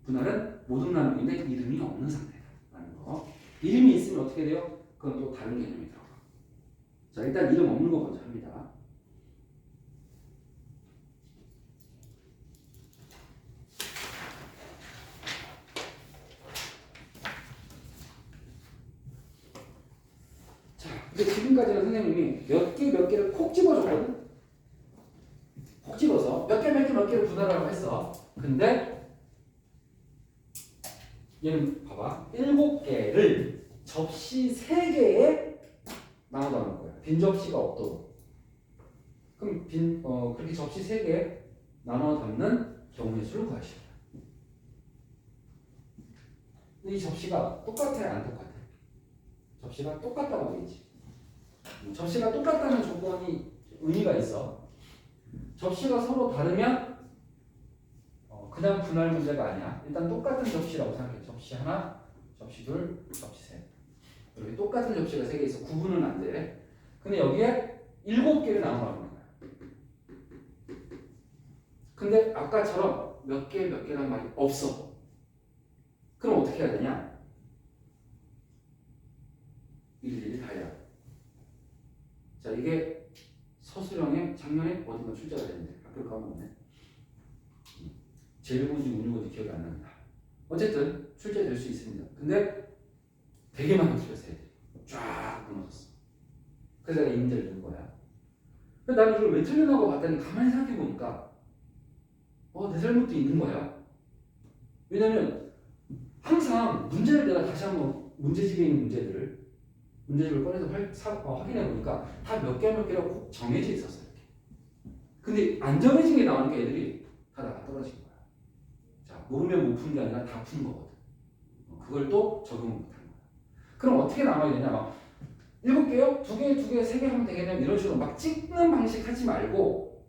분할은 모든 나누기인데 이름이 없는 상태다라는 거. 이름이 있으면 어떻게 돼요? 그건 또 다른 개념이 들어가. 자, 일단 이름 없는 거 먼저 합니다. 근데 지금까지는 선생님이 몇 개를 콕 집어줬거든? 콕 집어서 몇 개를 분할하라고 했어. 근데 얘는 봐봐. 7개를 접시 3개에 나눠 담을 거야. 빈 접시가 없도록. 그럼 그렇게 접시 3개에 나눠 담는 경우의 수를 구하시오. 근데 이 접시가 똑같아, 안 똑같아? 접시가 똑같다고 되어 있지. 접시가 똑같다는 조건이 의미가 있어. 접시가 서로 다르면 그냥 분할 문제가 아니야. 일단 똑같은 접시라고 생각해. 접시 하나, 접시 둘, 접시 셋. 이렇게 똑같은 접시가 3개 있어. 구분은 안 돼. 근데 여기에 7개를 나눠가는 거야. 근데 아까처럼 몇 개란 말이 없어. 그럼 어떻게 해야 되냐? 일일이 다 해야 돼. 자, 이게 서술형의 작년에 어딘가 출제가 됐는데 학교를 까먹었네. 제1고지, 운유고지 기억이 안 납니다. 어쨌든 출제될 수 있습니다. 근데 되게 많이 틀렸어. 애들이 쫙 무너졌어. 그래서 내가 이 문제를 낸 거야. 근데 나는 이걸 왜 틀렸나고 봤더니 가만히 생각해보니까 내 잘못도 있는 거야. 왜냐면 항상 문제를 내가 다시 한번 문제집에 있는 문제집을 꺼내서 확인해 보니까 다 몇 개라고 꼭 정해져 있었어. 이렇게. 근데 안 정해진 게 나오니까 애들이 다 나가 떨어진 거야. 자, 모르면 못 푼 게 아니라 다 푼 거거든. 그걸 또 적용을 못 한 거야. 그럼 어떻게 나눠야 되냐? 막 7개요? 2개, 3개 하면 되겠냐? 이런 식으로 막 찍는 방식 하지 말고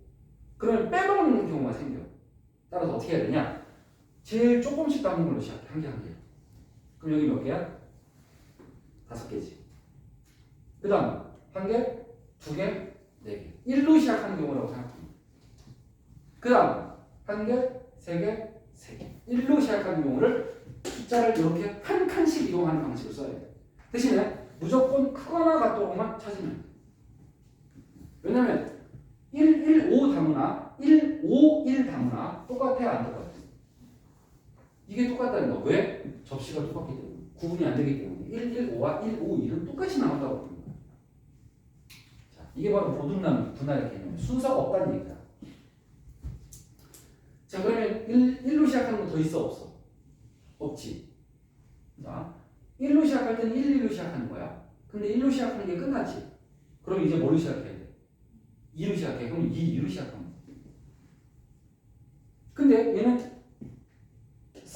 그러면 빼먹는 경우가 생겨. 따라서 어떻게 해야 되냐? 제일 조금씩 담는 걸로 시작해. 한 개. 그럼 여기 몇 개야? 5개지. 그 다음 1개, 2개, 4개. 1로 시작하는 경우라고 생각합니다. 그 다음 1개, 3개, 3개. 1로 시작하는 경우를 숫자를 이렇게 한 칸씩 이용하는 방식으로 써야 돼. 대신에 무조건 크거나 같도록만 찾으면 돼. 왜냐면 1, 5 다문화, 1, 5, 1 다문화 똑같아, 안 똑같아? 이게 똑같다는 거. 왜? 접시가 똑같기 때문에. 구분이 안 되기 때문에. 1, 5와 1, 5, 1은 똑같이 나온다고 보는 거야. 자, 이게 바로 모든 나누기 분할의 개념. 순서가 없다는 얘기다. 자, 그러면 1로 시작하는 거 더 있어, 없어? 없지. 자, 1로 시작할 때는 1, 2로 시작하는 거야. 근데 1로 시작하는 게 끝났지. 그럼 이제 뭘로 시작해야 돼? 2로 시작해. 그럼 2로 시작하면 돼. 근데 얘는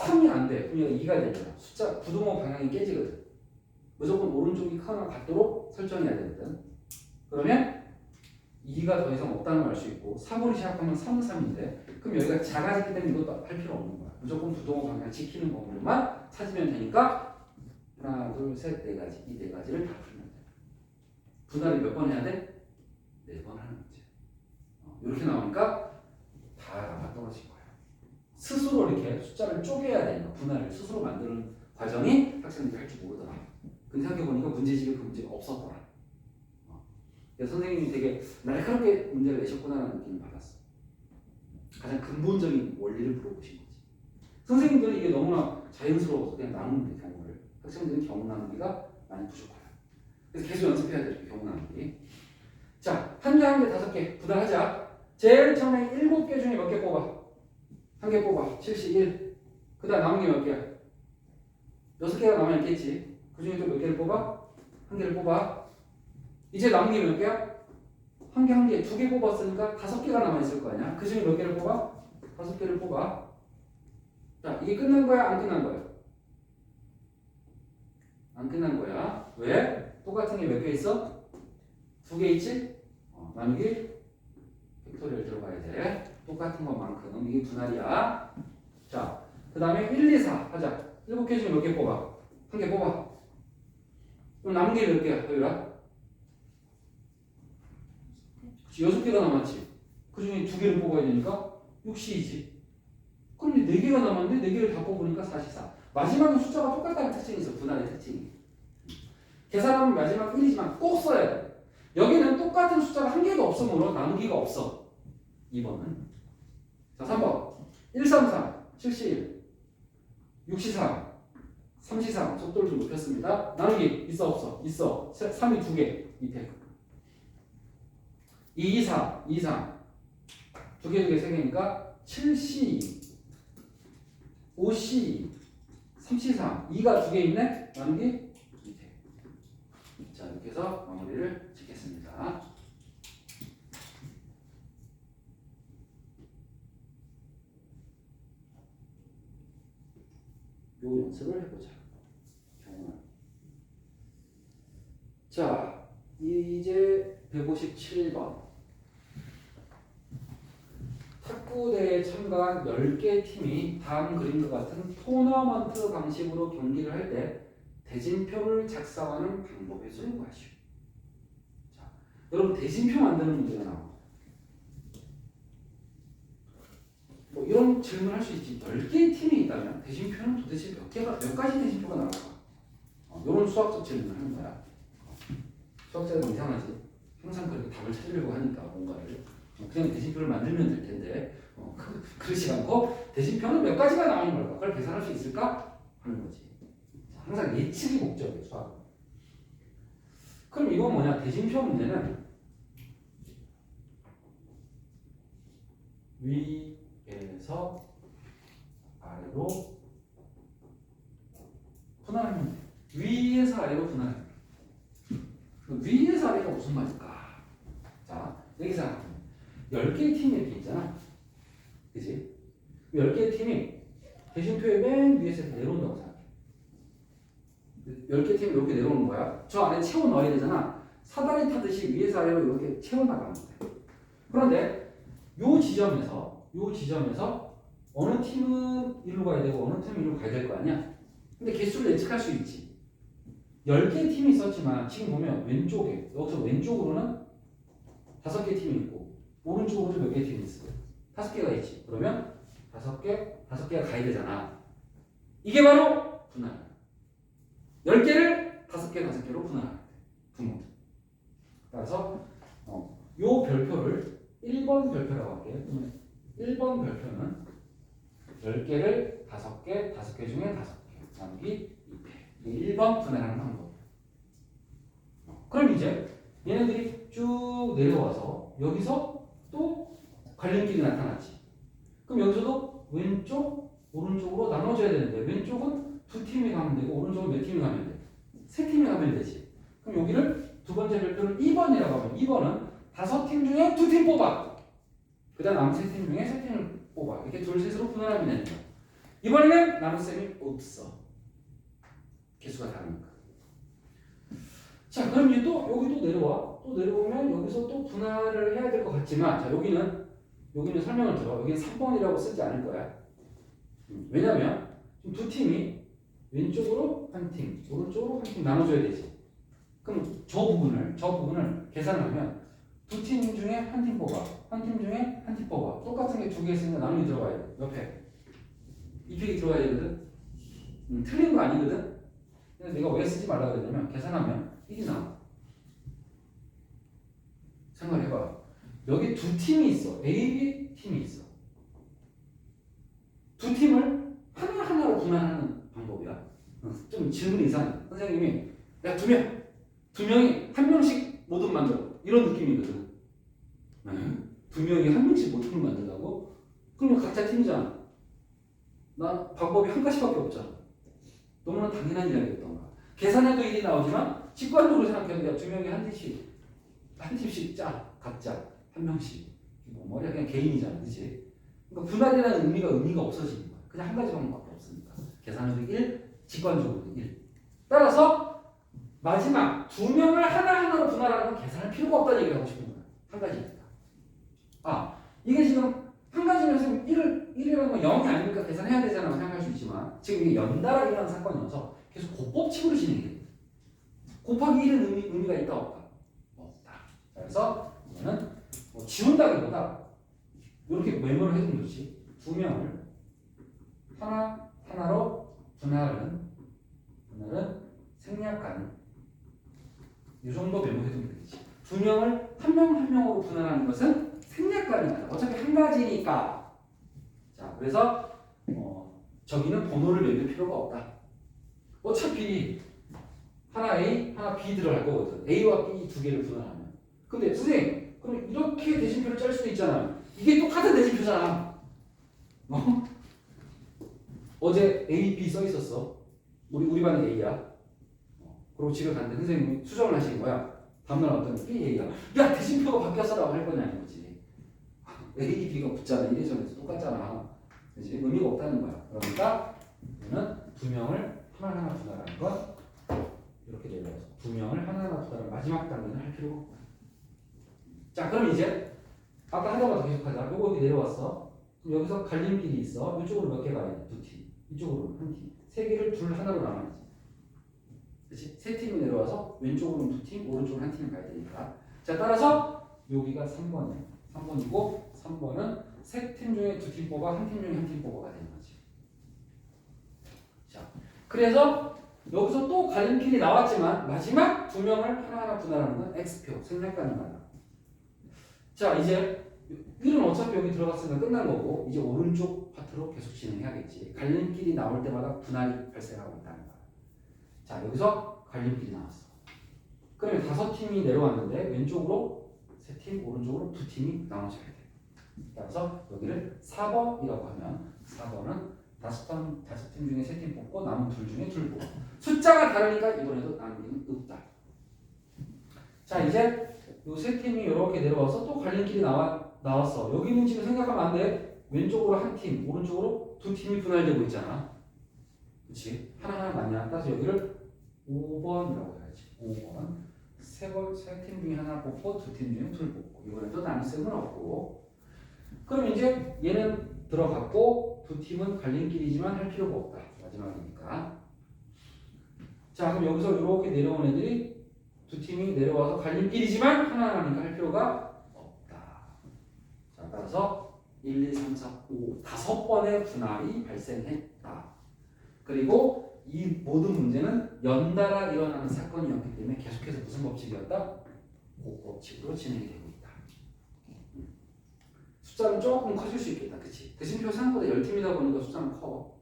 3이 안 돼. 그럼 얘가 2가 되잖아. 숫자 부등호 방향이 깨지거든. 무조건 오른쪽이 크거나 같도록 설정해야 되거든. 그러면 2가 더 이상 없다는 걸 알 수 있고 3으로 시작하면 3은 3인데 그럼 여기가 작아지기 때문에 이것도 할 필요 없는 거야. 무조건 부등호 방향 지키는 범위로만 찾으면 되니까 하나, 둘, 셋, 네 가지. 이 네 가지를 다 풀면 돼. 분할을 몇 번 해야 돼? 4번 하는 거지. 이렇게 나오니까 다 나가 떨어진 거야. 스스로 이렇게 숫자를 쪼개야 되니까 분할을 스스로 만드는 과정이 학생들이 할 줄 모르더라. 근데 생각해보니까 문제집에 그 문제가 없었더라. 그래서 선생님이 되게 날카롭게 문제를 내셨구나라는 느낌을 받았어. 가장 근본적인 원리를 물어보신 거지. 선생님들은 이게 너무나 자연스러워서 그냥 나누는 게 경우를. 학생들은 경우 나누기가 많이 부족해요. 그래서 계속 연습해야 돼요. 경우 나누기. 자, 한 개 한 개 5개 분할하자. 제일 처음에 7개 중에 몇 개 뽑아? 한 개 뽑아. 71. 그 다음 남은 게 몇 개야? 6개가 남아있겠지. 그 중에 또 몇 개를 뽑아? 한 개를 뽑아. 이제 남은 게 몇 개야? 한 개, 한 개, 2개 뽑았으니까 5개가 남아있을 거 아니야? 그 중에 몇 개를 뽑아? 5개를 뽑아. 자, 이게 끝난 거야? 안 끝난 거야? 안 끝난 거야. 왜? 똑같은 게 몇 개 있어? 2개 있지? 나누기 팩토리얼 들어가야 돼. 똑같은 것만큼 이게 분할이야. 자, 그 다음에 1, 2, 4 하자. 7개 중에 몇 개 뽑아? 한 개 뽑아. 그럼 남은 게 몇 개야? 여기라? 6개가 남았지. 그 중에 2개를 뽑아야 되니까 6C이지. 그럼 이제 4개가 남았는데 4개를 다 뽑으니까 44. 마지막에 숫자가 똑같다는 특징이 있어. 분할의 특징이. 계산하면 마지막 1이지만 꼭 써야 돼. 여기는 똑같은 숫자가 한 개도 없으므로 나누기가 없어. 2번은. 자, 3번. 1, 3, 4, 71, 63, 33. 속도를 좀 높였습니다. 나누기 있어 없어? 있어. 3이 2개 밑에. 2, 2, 4, 2, 3. 2개, 2개, 3개니까 7C, 5C, 33. 2가 2개 있네? 나누기 밑에. 자, 이렇게 해서 마무리를 짓겠습니다. 요 연습을 해보자. 자, 이제 157번. 탁구대회에 참가한 10개 팀이 다음 그림과 같은 토너먼트 방식으로 경기를 할 때 대진표를 작성하는 방법의 수를 구하시오. 자, 여러분 대진표 만드는 문제가 나와. 뭐 이런 질문을 할 수 있지. 10개의 팀이 있다면 대진표는 도대체 몇 가지 대진표가 나올까? 이런 수학적 질문을 하는 거야. 수학자는 이상하지. 항상 그렇게 답을 찾으려고 하니까 뭔가를 그냥 대진표를 만들면 될 텐데 그렇지 않고 대진표는 몇 가지가 나오는 걸까? 그걸 계산할 수 있을까? 하는 거지. 항상 예측이 목적이에요. 수학은. 그럼 이건 뭐냐? 대진표 문제는 위에서 아래로 분할하면 돼. 위에서 아래로 분할하면 돼. 위에서 아래가 무슨 말일까? 자, 여기서 10개의 팀이 이렇게 있잖아. 그치? 10개의 팀이 대진표의 맨 위에서 내려온다고 생각해. 10개의 팀이 이렇게 내려오는 거야. 저 안에 채워 넣어야 되잖아. 사다리 타듯이 위에서 아래로 이렇게 채워 나가는 거야. 그런데 요 지점에서 어느 팀은 이리로 가야 되고 어느 팀은 이리로 가야 될 거 아니야? 근데 개수를 예측할 수 있지. 10개의 팀이 있었지만 지금 보면 왼쪽에 여기서 왼쪽으로는 5개 팀이 있고 오른쪽으로도 몇 개 팀이 있어. 5개가 있지. 그러면 5개가 가야 되잖아. 이게 바로 분할. 10개를 5개로 분할하는 돼. 분모. 따라서 요 별표를 1번 별표라고 할게요. 1번 별표는 10개를 5개 중에 5개 나누기 2배. 이게 1번 분할하는 방법. 그럼 이제 얘네들이 쭉 내려와서 여기서 또 갈림길이 나타났지. 그럼 여기서도 왼쪽, 오른쪽으로 나눠져야 되는데 왼쪽은 2팀이 가면 되고 오른쪽은 몇 팀이 가면 돼? 3팀이 가면 되지. 그럼 여기를 두 번째 별표를 2번이라고 하면 2번은 5팀 중에 2팀 뽑아. 그 다음 남은 3팀 중에 3팀을 뽑아. 이렇게 둘 셋으로 분할하면 되는 거야. 이번에는 나눗셈이 없어. 개수가 다르니까. 자, 그럼 이제 또 여기 또 내려와. 또 내려오면 여기서 또 분할을 해야 될 것 같지만, 자, 여기는 설명을 들어. 여기는 3번이라고 쓰지 않을 거야. 왜냐면 지금 두 팀이 왼쪽으로 한 팀, 오른쪽으로 한 팀 나눠줘야 되지. 그럼 저 부분을 계산을 하면 두 팀 중에 한 팀 뽑아, 한 팀 중에 한 팀 뽑아. 똑같은 게 두 개 있으니까 나누기 들어가야 돼. 옆에 입력이 들어가야 되거든. 틀린 거 아니거든. 근데 내가 왜 쓰지 말라 그랬냐면 계산하면 1이 나와. 생각해봐. 여기 두 팀이 있어. A, B 팀이 있어. 두 팀을 하나하나로 분할하는 방법이야. 좀 질문이 이상해. 선생님이 야, 두 명이 한 명씩 모든 만들어. 이런 느낌이거든. 두 명이 한 명씩 모든 만든다고? 그러면 각자 팀이잖아. 난 방법이 한 가지밖에 없잖아. 너무나 당연한 이야기였던가. 계산해도 1이 나오지만 직관적으로 생각해도 두 명이 한 팀씩 짜. 각자 한 명씩. 뭐 머리가 그냥 개인이잖아. 그치? 그러니까 분할이라는 의미가 없어지는 거야. 그냥 한 가지 방법밖에 없으니까. 계산해도 1, 직관적으로 1. 따라서 마지막 두 명을 하나하나로 분할하는 건 계산할 필요가 없다는 얘기를 하고 싶은 거야. 한 가지니까. 이게 지금 한 가지면서 1이라는 건 0이 아니니까 계산해야 되잖아 생각할 수 있지만 지금 이게 연달아 일어나는 사건이어서 계속 곱법칙으로 진행이 됩니다. 곱하기 1은 의미가 있다 없다? 없다. 그래서 이거는 뭐 지운다기보다 이렇게 메모를 해두면 좋지. 두 명을 하나로 분할은 생략하는 이 정도 메모해두면 되겠지. 두 명을 한 명으로 분할하는 것은 생략가니까 어차피 한 가지니까. 자, 그래서 저기는 번호를 매길 필요가 없다. 어차피 하나 A, 하나 B 들어갈 거거든. A와 B 두 개를 분할하면. 근데 선생님, 그럼 이렇게 대진표를 짤 수도 있잖아요. 이게 똑같은 대진표잖아. 어제 A, B 써 있었어. 우리 반에 A야. 그리고 집에 갔는데 선생님이 수정을 하시는 거야. 다음날 왔더니 B, A야. 야, 대진표가 바뀌었어라고 할 거냐 이거지. A, B가 붙잖아. 이래저래서 똑같잖아. 그치? 의미가 없다는 거야. 그러니까 이거는 두 명을 하나하나 분할하는 건 이렇게 내려서 두 명을 하나하나 분할하는 마지막 단계는 할 필요가 없다. 자, 그럼 이제 아까 하다가 더 계속하자. 요거 여기 내려왔어. 그럼 여기서 갈림길이 있어. 이쪽으로 몇 개 가야 돼? 두 팀. 이쪽으로 한 팀. 세 개를 둘 하나로 나눠야지. 그치? 세 팀이 내려와서 왼쪽으로는 두 팀, 오른쪽으로 한 팀을 가야 되니까. 자, 따라서 여기가 3번이야. 3번이고 3번은 세 팀 중에 두 팀 뽑아, 한 팀 중에 한 팀 뽑아가 되는 거지. 자, 그래서 여기서 또 갈림길이 나왔지만 마지막 두 명을 하나하나 분할하는 건 X표, 생략가는 거야. 자, 이제 1은 어차피 여기 들어갔으니까 끝난 거고 이제 오른쪽 파트로 계속 진행해야겠지. 갈림길이 나올 때마다 분할이 발생하고 있다는 거야. 자, 여기서 갈림길이 나왔어. 그러면 5팀이 내려왔는데 왼쪽으로 3팀, 오른쪽으로 2팀이 나눠져야 돼. 따라서 여기를 4번이라고 하면 4번은 5팀 중에 3팀 뽑고 남은 둘 중에 둘 뽑고 숫자가 다르니까 이번에도 나누기는 없다. 자, 이제 요 3팀이 이렇게 내려와서 또 갈림길이 나왔어. 여기는 지금 생각하면 안 돼. 왼쪽으로 한 팀, 오른쪽으로 2팀이 분할되고 있잖아. 그치? 하나하나 맞냐? 따라서 여기를 5번이라고 해야지. 5번. 세 팀 중에 하나 뽑고 두 팀 중에 둘 뽑고 이번에도 나눗셈은 없고. 그럼 이제 얘는 들어갔고 두 팀은 갈림길이지만 할 필요가 없다. 마지막이니까. 자, 그럼 여기서 이렇게 내려온 애들이 두 팀이 내려와서 갈림길이지만 하나하나니까 할 필요가 없다. 자, 따라서 1, 2, 3, 4, 5 5번의 분할이 발생했다. 그리고 이 모든 문제는 연달아 일어나는 사건이었기 때문에 계속해서 무슨 법칙이었다? 곱법칙으로 진행이 되고 있다. 숫자는 조금 커질 수 있겠다. 그치? 대신표 생각보다 10팀이다 보니까 숫자는 커.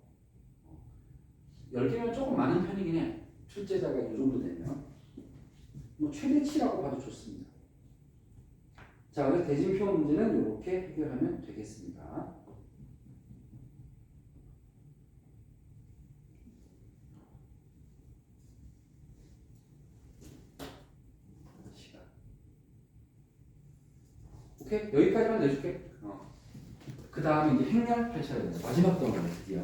10개면 조금 많은 편이긴 해. 출제자가 이 정도 되면. 뭐 최대치라고 봐도 좋습니다. 자, 그래서 대진표 문제는 이렇게 해결하면 되겠습니다. 오케이? 여기까지만 내줄게. 그 다음에 이제 행렬 펼쳐야 된다. 마지막 동안에 드디어.